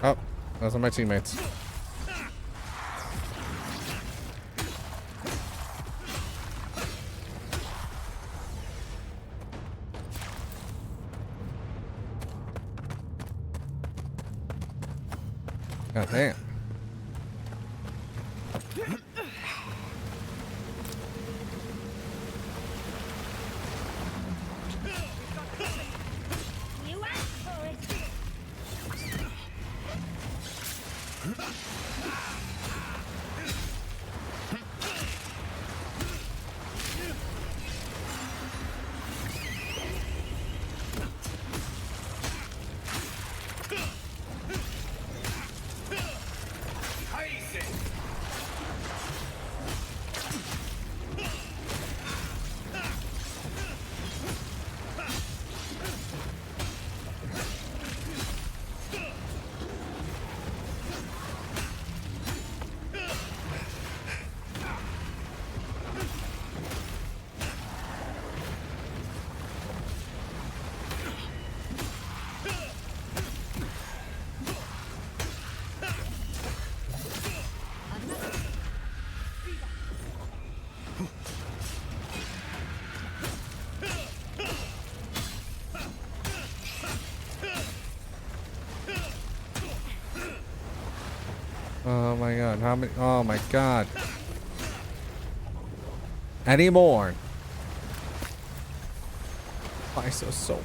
Oh, those are my teammates. God damn. You asked for it. Oh my god, how many? Oh my god. Any more? Why so many?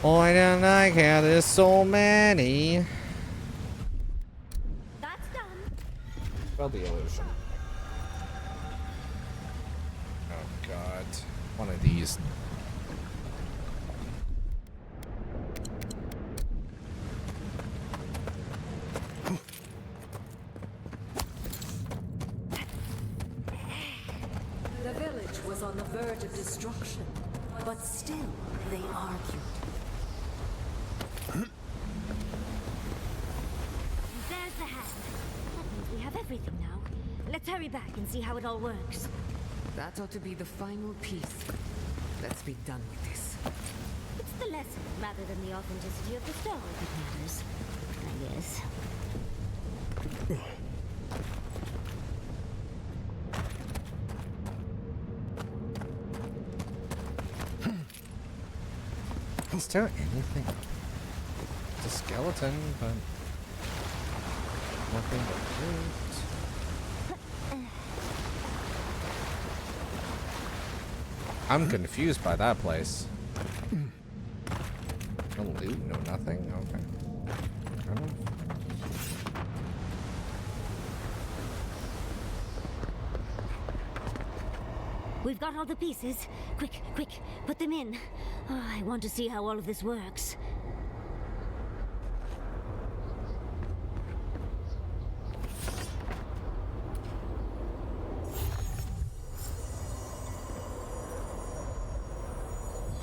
Oh, I don't like how there's so many. That's done. Well, the illusion. Oh god. One of these. The village was on the verge of destruction, but still they argued. There's the hand. That means we have everything now. Let's hurry back and see how it all works. That ought to be the final piece. Let's be done with this. It's the lesson rather than the authenticity of the stone that matters, I guess. Is there anything? It's a skeleton, but nothing but loot. I'm confused by that place. No loot, no nothing. Okay. We've got all the pieces. Quick, quick, put them in. Oh, I want to see how all of this works.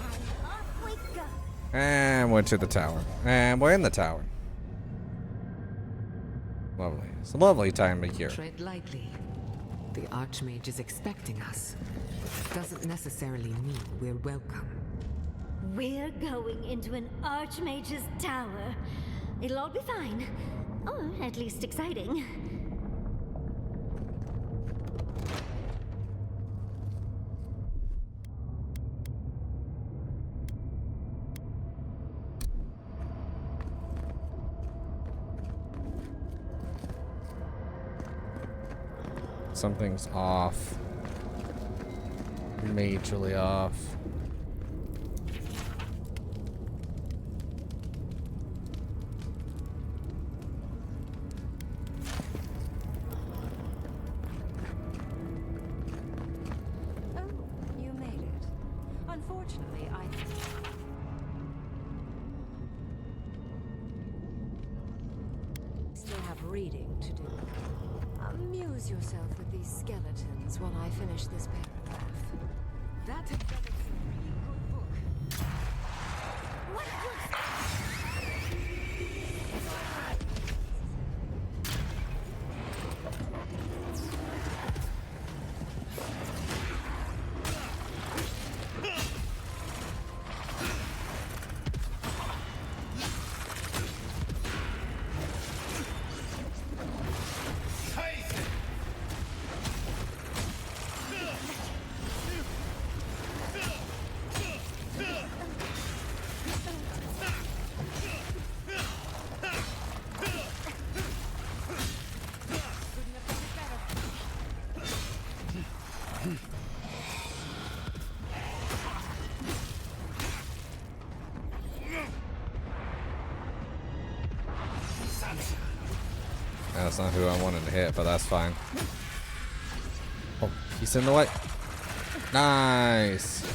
And off we go. And we're to the tower. And we're in the tower. Lovely. It's a lovely time of year. Tread lightly. The Archmage is expecting us. Doesn't necessarily mean we're welcome. We're going into an Archmage's tower. It'll all be fine. Or at least exciting. Something's off. Majorly off. Oh, you made it. Unfortunately, I still have reading to do. Amuse yourself with these skeletons while I finish this paragraph. That had better be a really good book. That's not who I wanted to hit, but that's fine. Oh, he's in the way. Nice.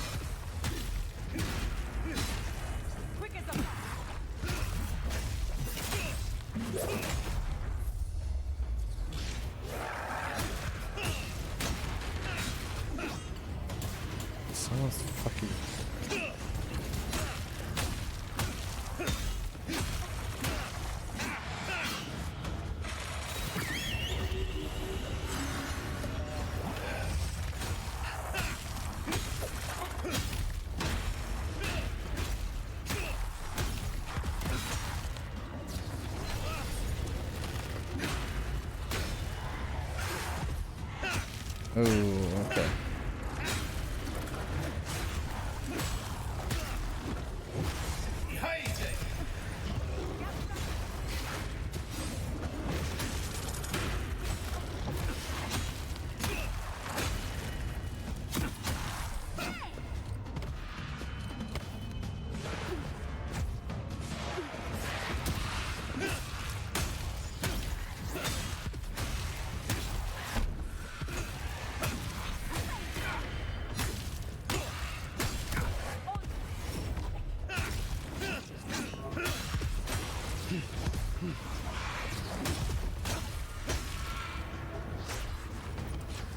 Someone's fucking... Ooh, okay.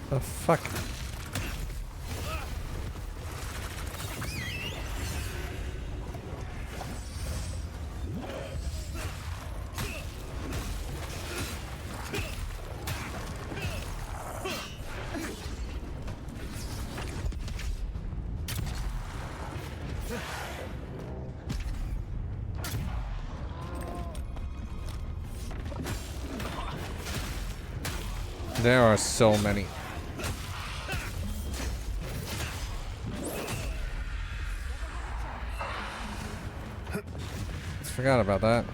The fuck? There are so many. Forgot about that.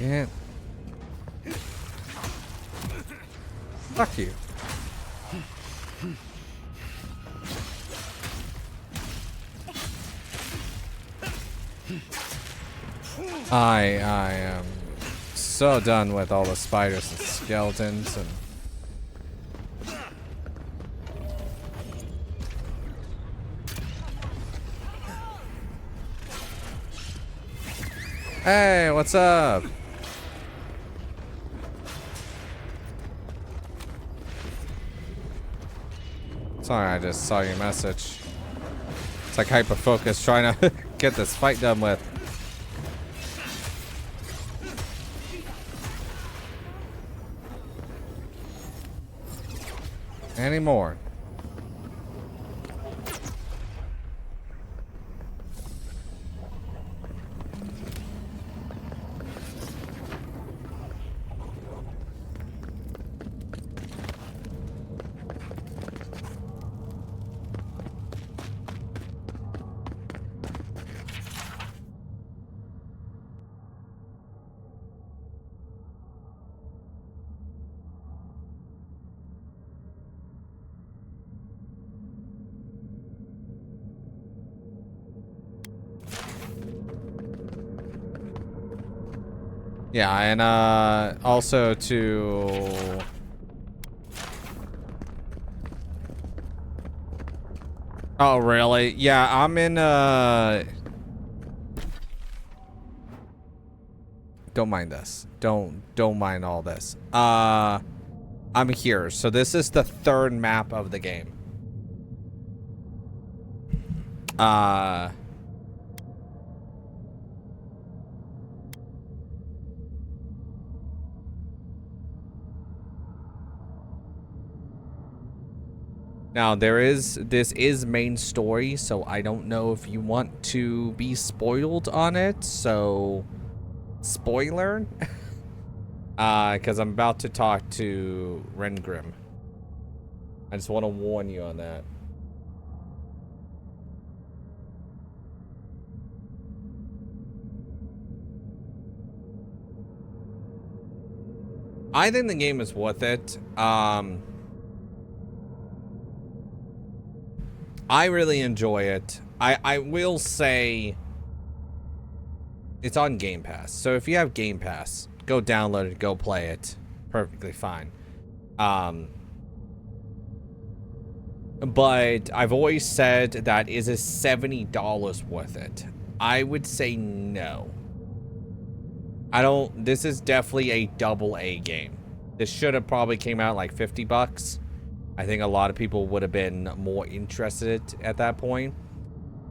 Can't. Fuck you. I am so done with all the spiders and skeletons and hey, what's up? Sorry, I just saw your message. It's like hyper focus trying to get this fight done with. Any more? Yeah, and also to... Oh, really? Yeah, I'm in, don't mind this. Don't mind all this. I'm here. So this is the third map of the game. Now this is main story, so I don't know if you want to be spoiled on it, so spoiler. Because I'm about to talk to Rengrim. I just want to warn you on that. I think the game is worth it. I really enjoy it. I will say it's on Game Pass. So if you have Game Pass, go download it, go play it. Perfectly fine. But I've always said that is a $70 worth it? I would say no. This is definitely a AA game. This should have probably came out like 50 bucks. I think a lot of people would have been more interested at that point.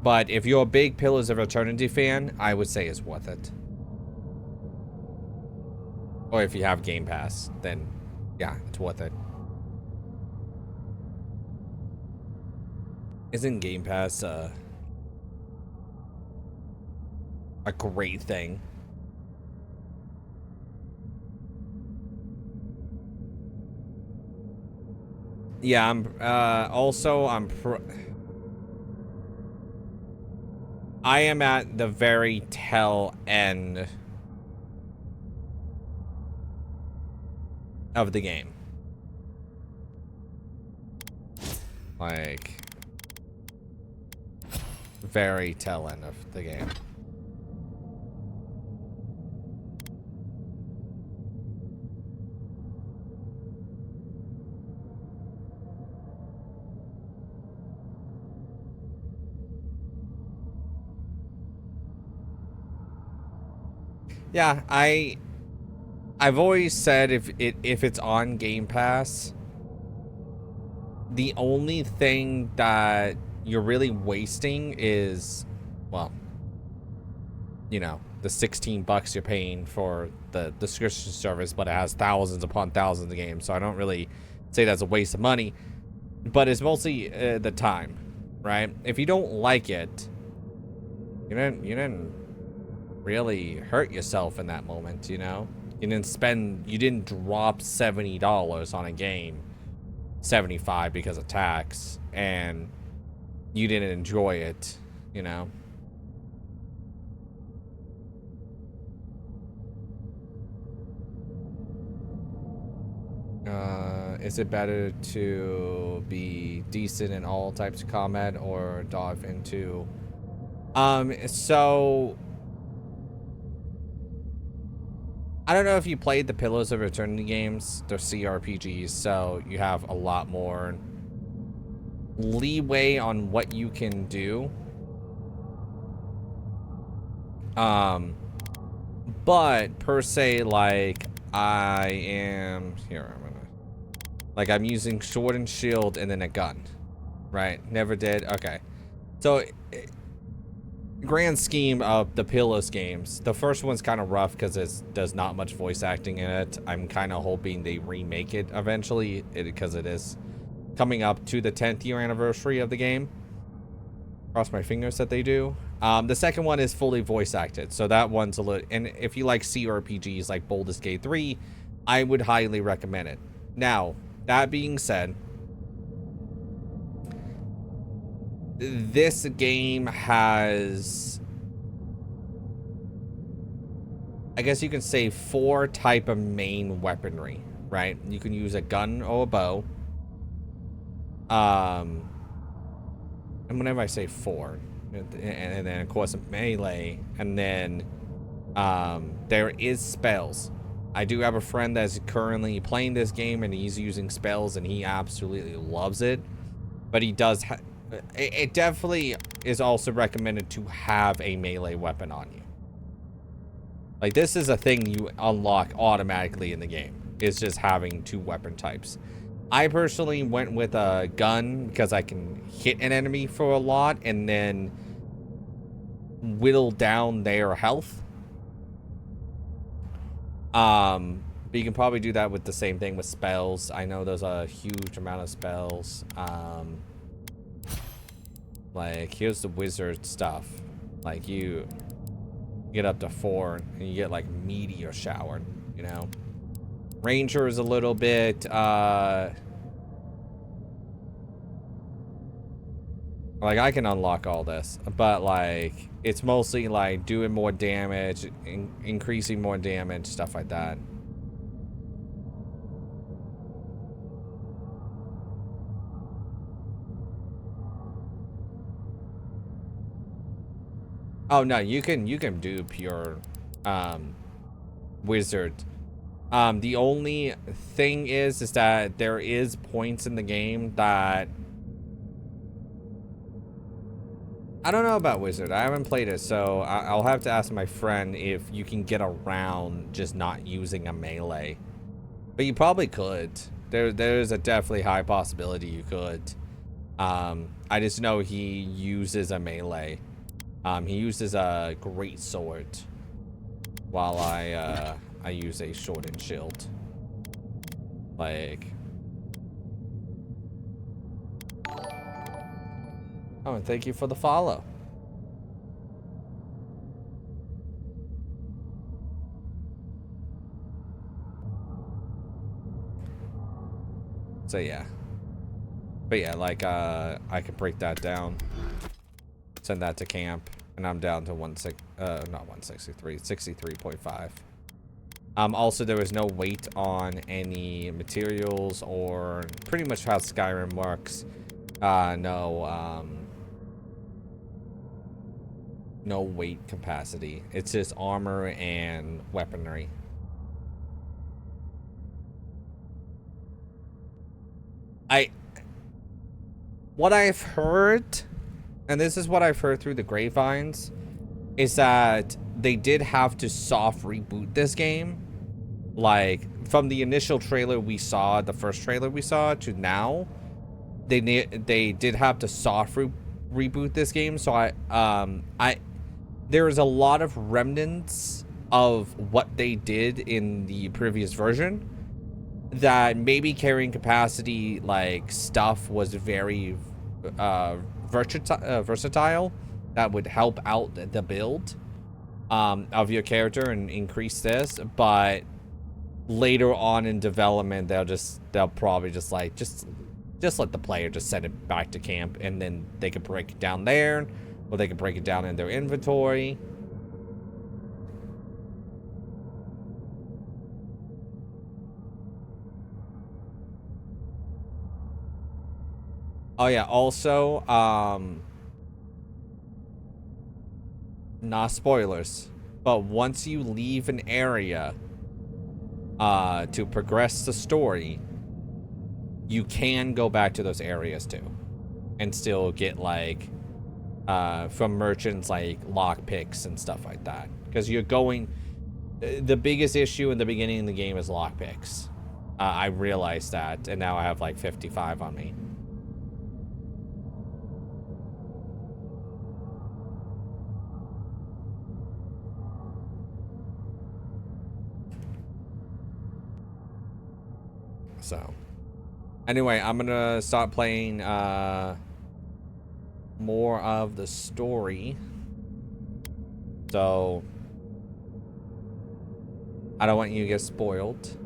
But if you're a big Pillars of Eternity fan, I would say it's worth it. Or if you have Game Pass, then yeah, it's worth it. Isn't Game Pass a great thing? Yeah, I am at the very tail end of the game. Like, very tail end of the game. Yeah, I've always said if it's on Game Pass, the only thing that you're really wasting is, well, you know, the 16 bucks you're paying for the subscription service, but it has thousands upon thousands of games, so I don't really say that's a waste of money. But it's mostly the time, right? If you don't like it, you didn't really hurt yourself in that moment, you know? You didn't drop $70 on a game, 75 because of tax, and you didn't enjoy it, you know? Is it better to be decent in all types of combat or dive into so I don't know if you played the Pillars of Eternity games. They're CRPGs, so you have a lot more leeway on what you can do. But per se, like, I'm using sword and shield and then a gun, right? Never did. Okay, so grand scheme of the Pillars games, the first one's kind of rough because there's not much voice acting in it. I'm kind of hoping they remake it eventually, because it is coming up to the 10th year anniversary of the game. Cross my fingers that they do. The second one is fully voice acted, so that one's a little, and if you like CRPGs like Baldur's Gate 3, I would highly recommend it. Now, that being said, this game has, I guess you can say, 4 type of main weaponry, right? You can use a gun or a bow. And whenever I say 4, and then of course melee, and then there is spells. I do have a friend that's currently playing this game and he's using spells and he absolutely loves it, but he does it definitely is also recommended to have a melee weapon on you. Like, this is a thing you unlock automatically in the game. It's just having 2 weapon types. I personally went with a gun because I can hit an enemy for a lot and then whittle down their health. But you can probably do that with the same thing with spells. I know there's a huge amount of spells. Like, here's the wizard stuff. Like, you get up to 4 and you get like meteor shower, you know. Ranger is a little bit like, I can unlock all this, but like it's mostly like doing more damage, increasing more damage, stuff like that. Oh no, you can do pure wizard. The only thing is that there is points in the game that I don't know about wizard. I haven't played it, so I'll have to ask my friend if you can get around just not using a melee. But you probably could. There's a definitely high possibility you could. I just know he uses a melee. He uses a great sword while I use a sword and shield. Like, oh, and thank you for the follow. So yeah. But yeah, like I can break that down. Send that to camp, and I'm down to not 163, 63.5. Also, there was no weight on any materials, or pretty much how Skyrim works. No weight capacity. It's just armor and weaponry. What I've heard, and this is what I've heard through the grapevines, is that they did have to soft reboot this game. Like, from the initial trailer we saw, the first trailer we saw, to now, they did have to soft reboot this game. So there is a lot of remnants of what they did in the previous version that maybe carrying capacity, like, stuff was very versatile, that would help out the build of your character and increase this. But later on in development, they'll probably just let the player just send it back to camp, and then they could break it down there, or they could break it down in their inventory. Oh yeah, also, not spoilers, but once you leave an area to progress the story, you can go back to those areas too, and still get, like, from merchants, like lockpicks and stuff like that. Because you're going, the biggest issue in the beginning of the game is lockpicks. I realized that, and now I have like 55 on me. So, anyway, I'm gonna start playing more of the story. So, I don't want you to get spoiled.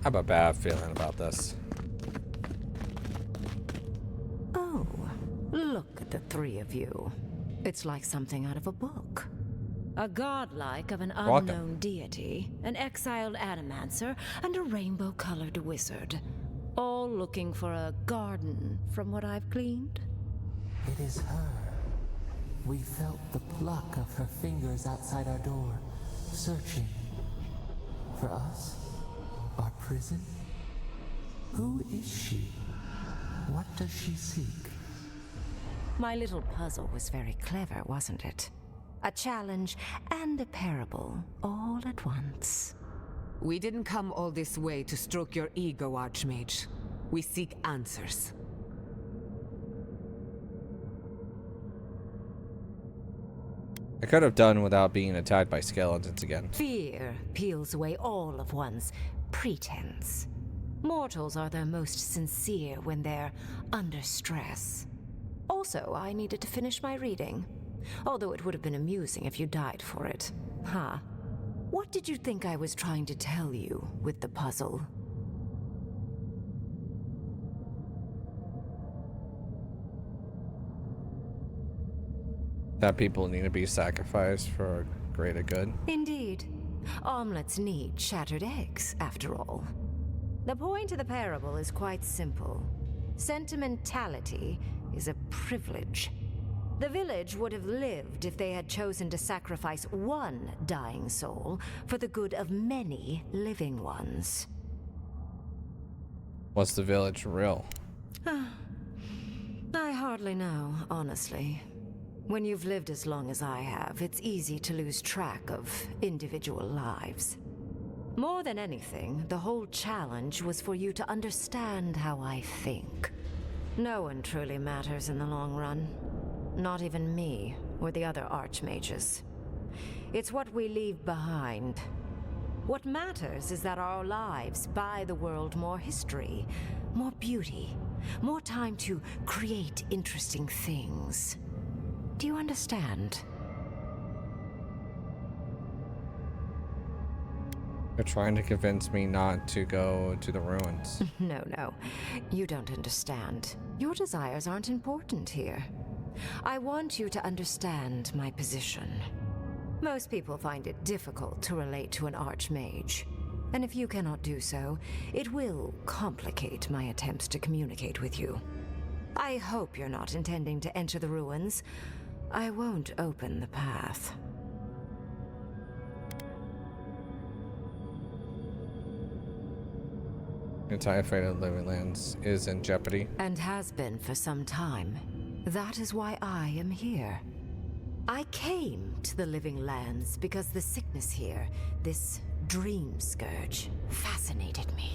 I have a bad feeling about this. Look at the three of you. It's like something out of a book. A godlike of an unknown deity, an exiled animancer, and a rainbow-colored wizard. All looking for a garden, from what I've gleaned. It is her. We felt the pluck of her fingers outside our door, searching. For us? Our prison? Who is she? What does she seek? My little puzzle was very clever, wasn't it? A challenge and a parable all at once. We didn't come all this way to stroke your ego, Archmage. We seek answers. I could have done without being attacked by skeletons again. Fear peels away all of one's pretense. Mortals are their most sincere when they're under stress. Also, I needed to finish my reading. Although it would have been amusing if you died for it. Huh. What did you think I was trying to tell you with the puzzle? That people need to be sacrificed for greater good. Indeed. Omelets need shattered eggs, after all. The point of the parable is quite simple. Sentimentality is a privilege. The village would have lived if they had chosen to sacrifice one dying soul for the good of many living ones. Was the village real? I hardly know, honestly. When you've lived as long as I have, it's easy to lose track of individual lives. More than anything, the whole challenge was for you to understand how I think. No one truly matters in the long run. Not even me, or the other archmages. It's what we leave behind. What matters is that our lives buy the world more history, more beauty, more time to create interesting things. Do you understand? You're trying to convince me not to go to the ruins. No. You don't understand. Your desires aren't important here. I want you to understand my position. Most people find it difficult to relate to an archmage. And if you cannot do so, it will complicate my attempts to communicate with you. I hope you're not intending to enter the ruins. I won't open the path. The entire fate of the Living Lands is in jeopardy. And has been for some time. That is why I am here. I came to the Living Lands because the sickness here, this dream scourge, fascinated me.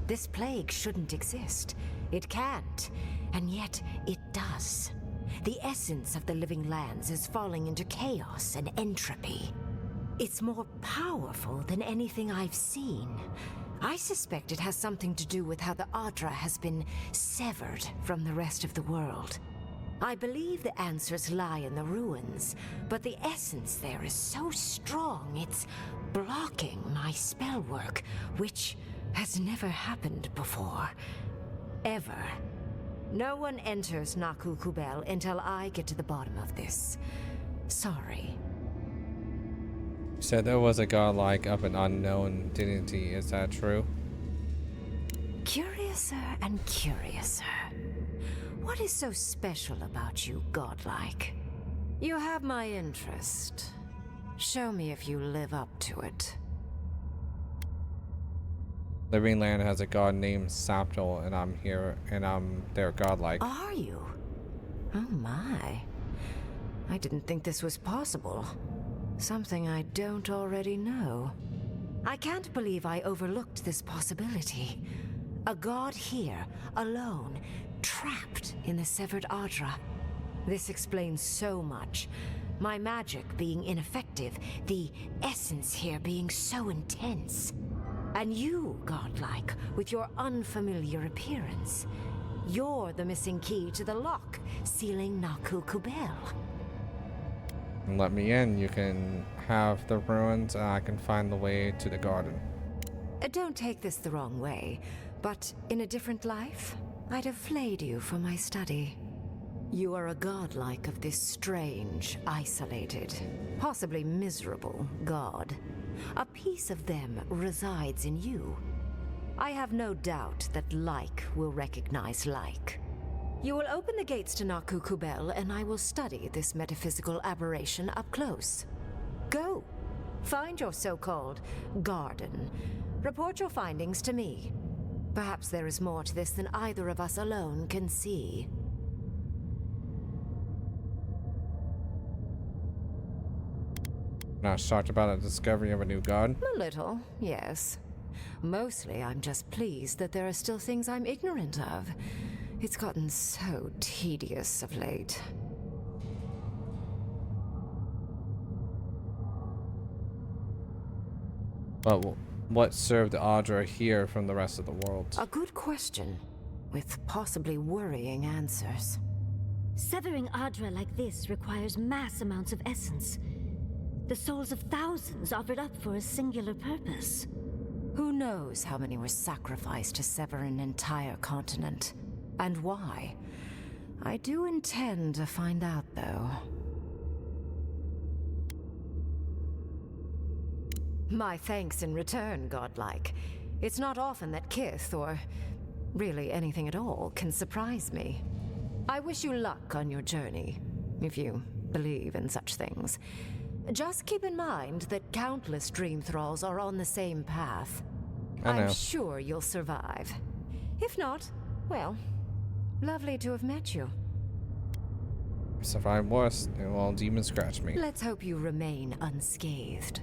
This plague shouldn't exist. It can't, and yet it does. The essence of the Living Lands is falling into chaos and entropy. It's more powerful than anything I've seen. I suspect it has something to do with how the Adra has been severed from the rest of the world. I believe the answers lie in the ruins, but the essence there is so strong it's blocking my spell work, which has never happened before. Ever. No one enters Naku Kubel until I get to the bottom of this. Sorry. You said there was a godlike of an unknown divinity. Is that true? Curiouser and curiouser. What is so special about you, godlike? You have my interest. Show me if you live up to it. Living Land has a god named Saptal, and I'm here, and I'm their godlike. Are you? Oh my. I didn't think this was possible. Something I don't already know. I can't believe I overlooked this possibility. A god here, alone, trapped in the severed Adra. This explains so much. My magic being ineffective, the essence here being so intense. And you, godlike, with your unfamiliar appearance. You're the missing key to the lock, sealing Naku Kubel. Let me in. You can have the ruins, and I can find the way to the garden. Don't take this the wrong way, but in a different life, I'd have flayed you for my study. You are a godlike of this strange, isolated, possibly miserable god. A piece of them resides in you. I have no doubt that like will recognize like. You will open the gates to Naku Kubel, and I will study this metaphysical aberration up close. Go. Find your so-called garden. Report your findings to me. Perhaps there is more to this than either of us alone can see. Not shocked about the discovery of a new god? A little, yes. Mostly, I'm just pleased that there are still things I'm ignorant of. It's gotten so tedious of late. But what served Audra here from the rest of the world? A good question, with possibly worrying answers. Severing Audra like this requires mass amounts of essence. The souls of thousands offered up for a singular purpose. Who knows how many were sacrificed to sever an entire continent? And why? I do intend to find out, though. My thanks in return, godlike. It's not often that Kith, or really anything at all, can surprise me. I wish you luck on your journey, if you believe in such things. Just keep in mind that countless dream thralls are on the same path. I know. I'm sure you'll survive. If not, well, lovely to have met you. So if I'm worse, well, demon scratch me. Let's hope you remain unscathed.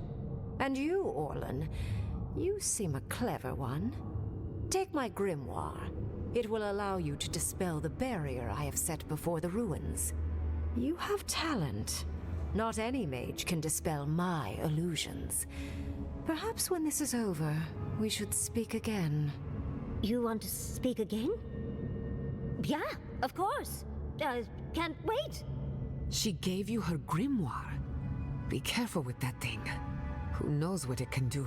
And you, Orlan, you seem a clever one. Take my grimoire. It will allow you to dispel the barrier I have set before the ruins. You have talent. Not any mage can dispel my illusions. Perhaps when this is over, we should speak again. You want to speak again? Yeah, of course. Can't wait. She gave you her grimoire. Be careful with that thing. Who knows what it can do?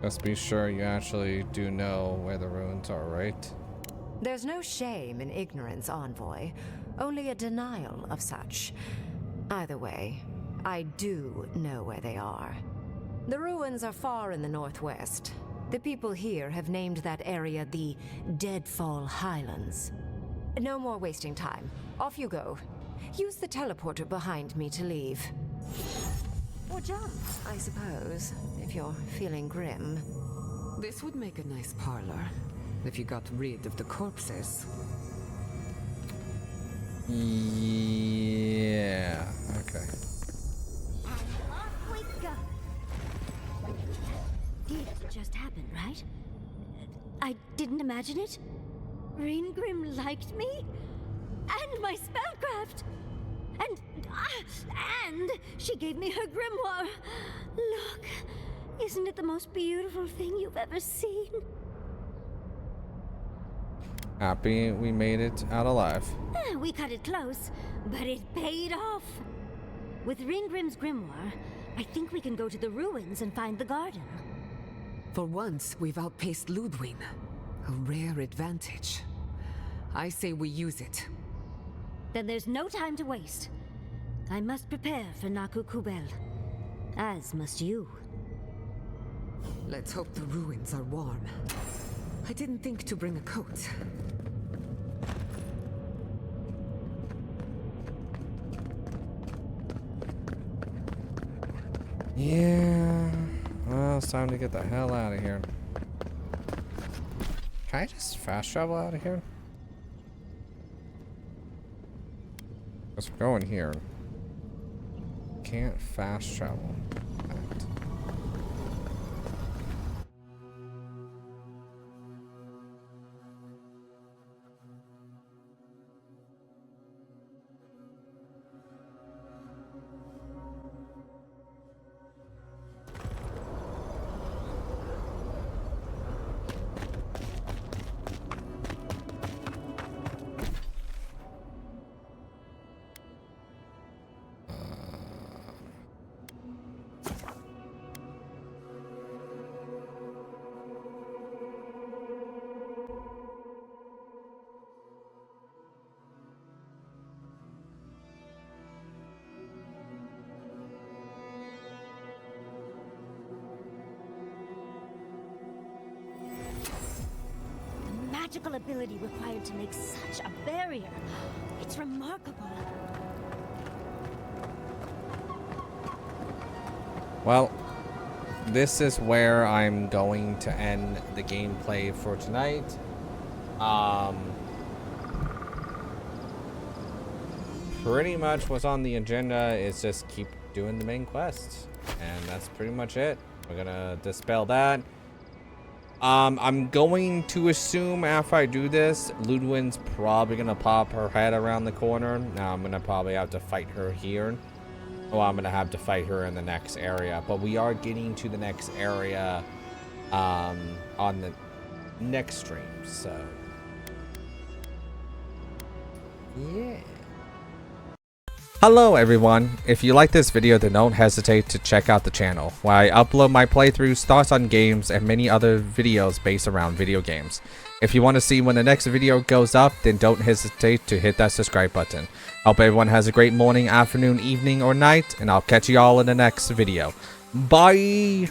Just be sure you actually do know where the ruins are, right? There's no shame in ignorance, Envoy. Only a denial of such. Either way, I do know where they are. The ruins are far in the northwest. The people here have named that area the Deadfall Highlands. No more wasting time. Off you go. Use the teleporter behind me to leave. Or jump, I suppose, if you're feeling grim. This would make a nice parlor, if you got rid of the corpses. Yeah, okay. And off we go. Did just happen, right? I didn't imagine it. Ringrim liked me? And my spellcraft! And she gave me her grimoire. Look, isn't it the most beautiful thing you've ever seen? Happy we made it out alive. We cut it close, but it paid off. With Ringgrim's grimoire, I think we can go to the ruins and find the garden. For once, we've outpaced Ludwig. A rare advantage. I say we use it. Then there's no time to waste. I must prepare for Naku Kubel. As must you. Let's hope the ruins are warm. I didn't think to bring a coat. Yeah. Well, it's time to get the hell out of here. Can I just fast travel out of here? Because we're going here. Can't fast travel. That. magical ability required to make such a barrier. It's remarkable. Well, this is where I'm going to end the gameplay for tonight. Pretty much what's on the agenda is just keep doing the main quest, and that's pretty much it. We're gonna dispel that. I'm going to assume after I do this, Ludwin's probably gonna pop her head around the corner. Now I'm gonna probably have to fight her here. Oh, I'm gonna have to fight her in the next area, but we are getting to the next area on the next stream, so yeah. Hello everyone, if you like this video then don't hesitate to check out the channel, where I upload my playthroughs, thoughts on games, and many other videos based around video games. If you want to see when the next video goes up, then don't hesitate to hit that subscribe button. Hope everyone has a great morning, afternoon, evening, or night, and I'll catch you all in the next video. Bye!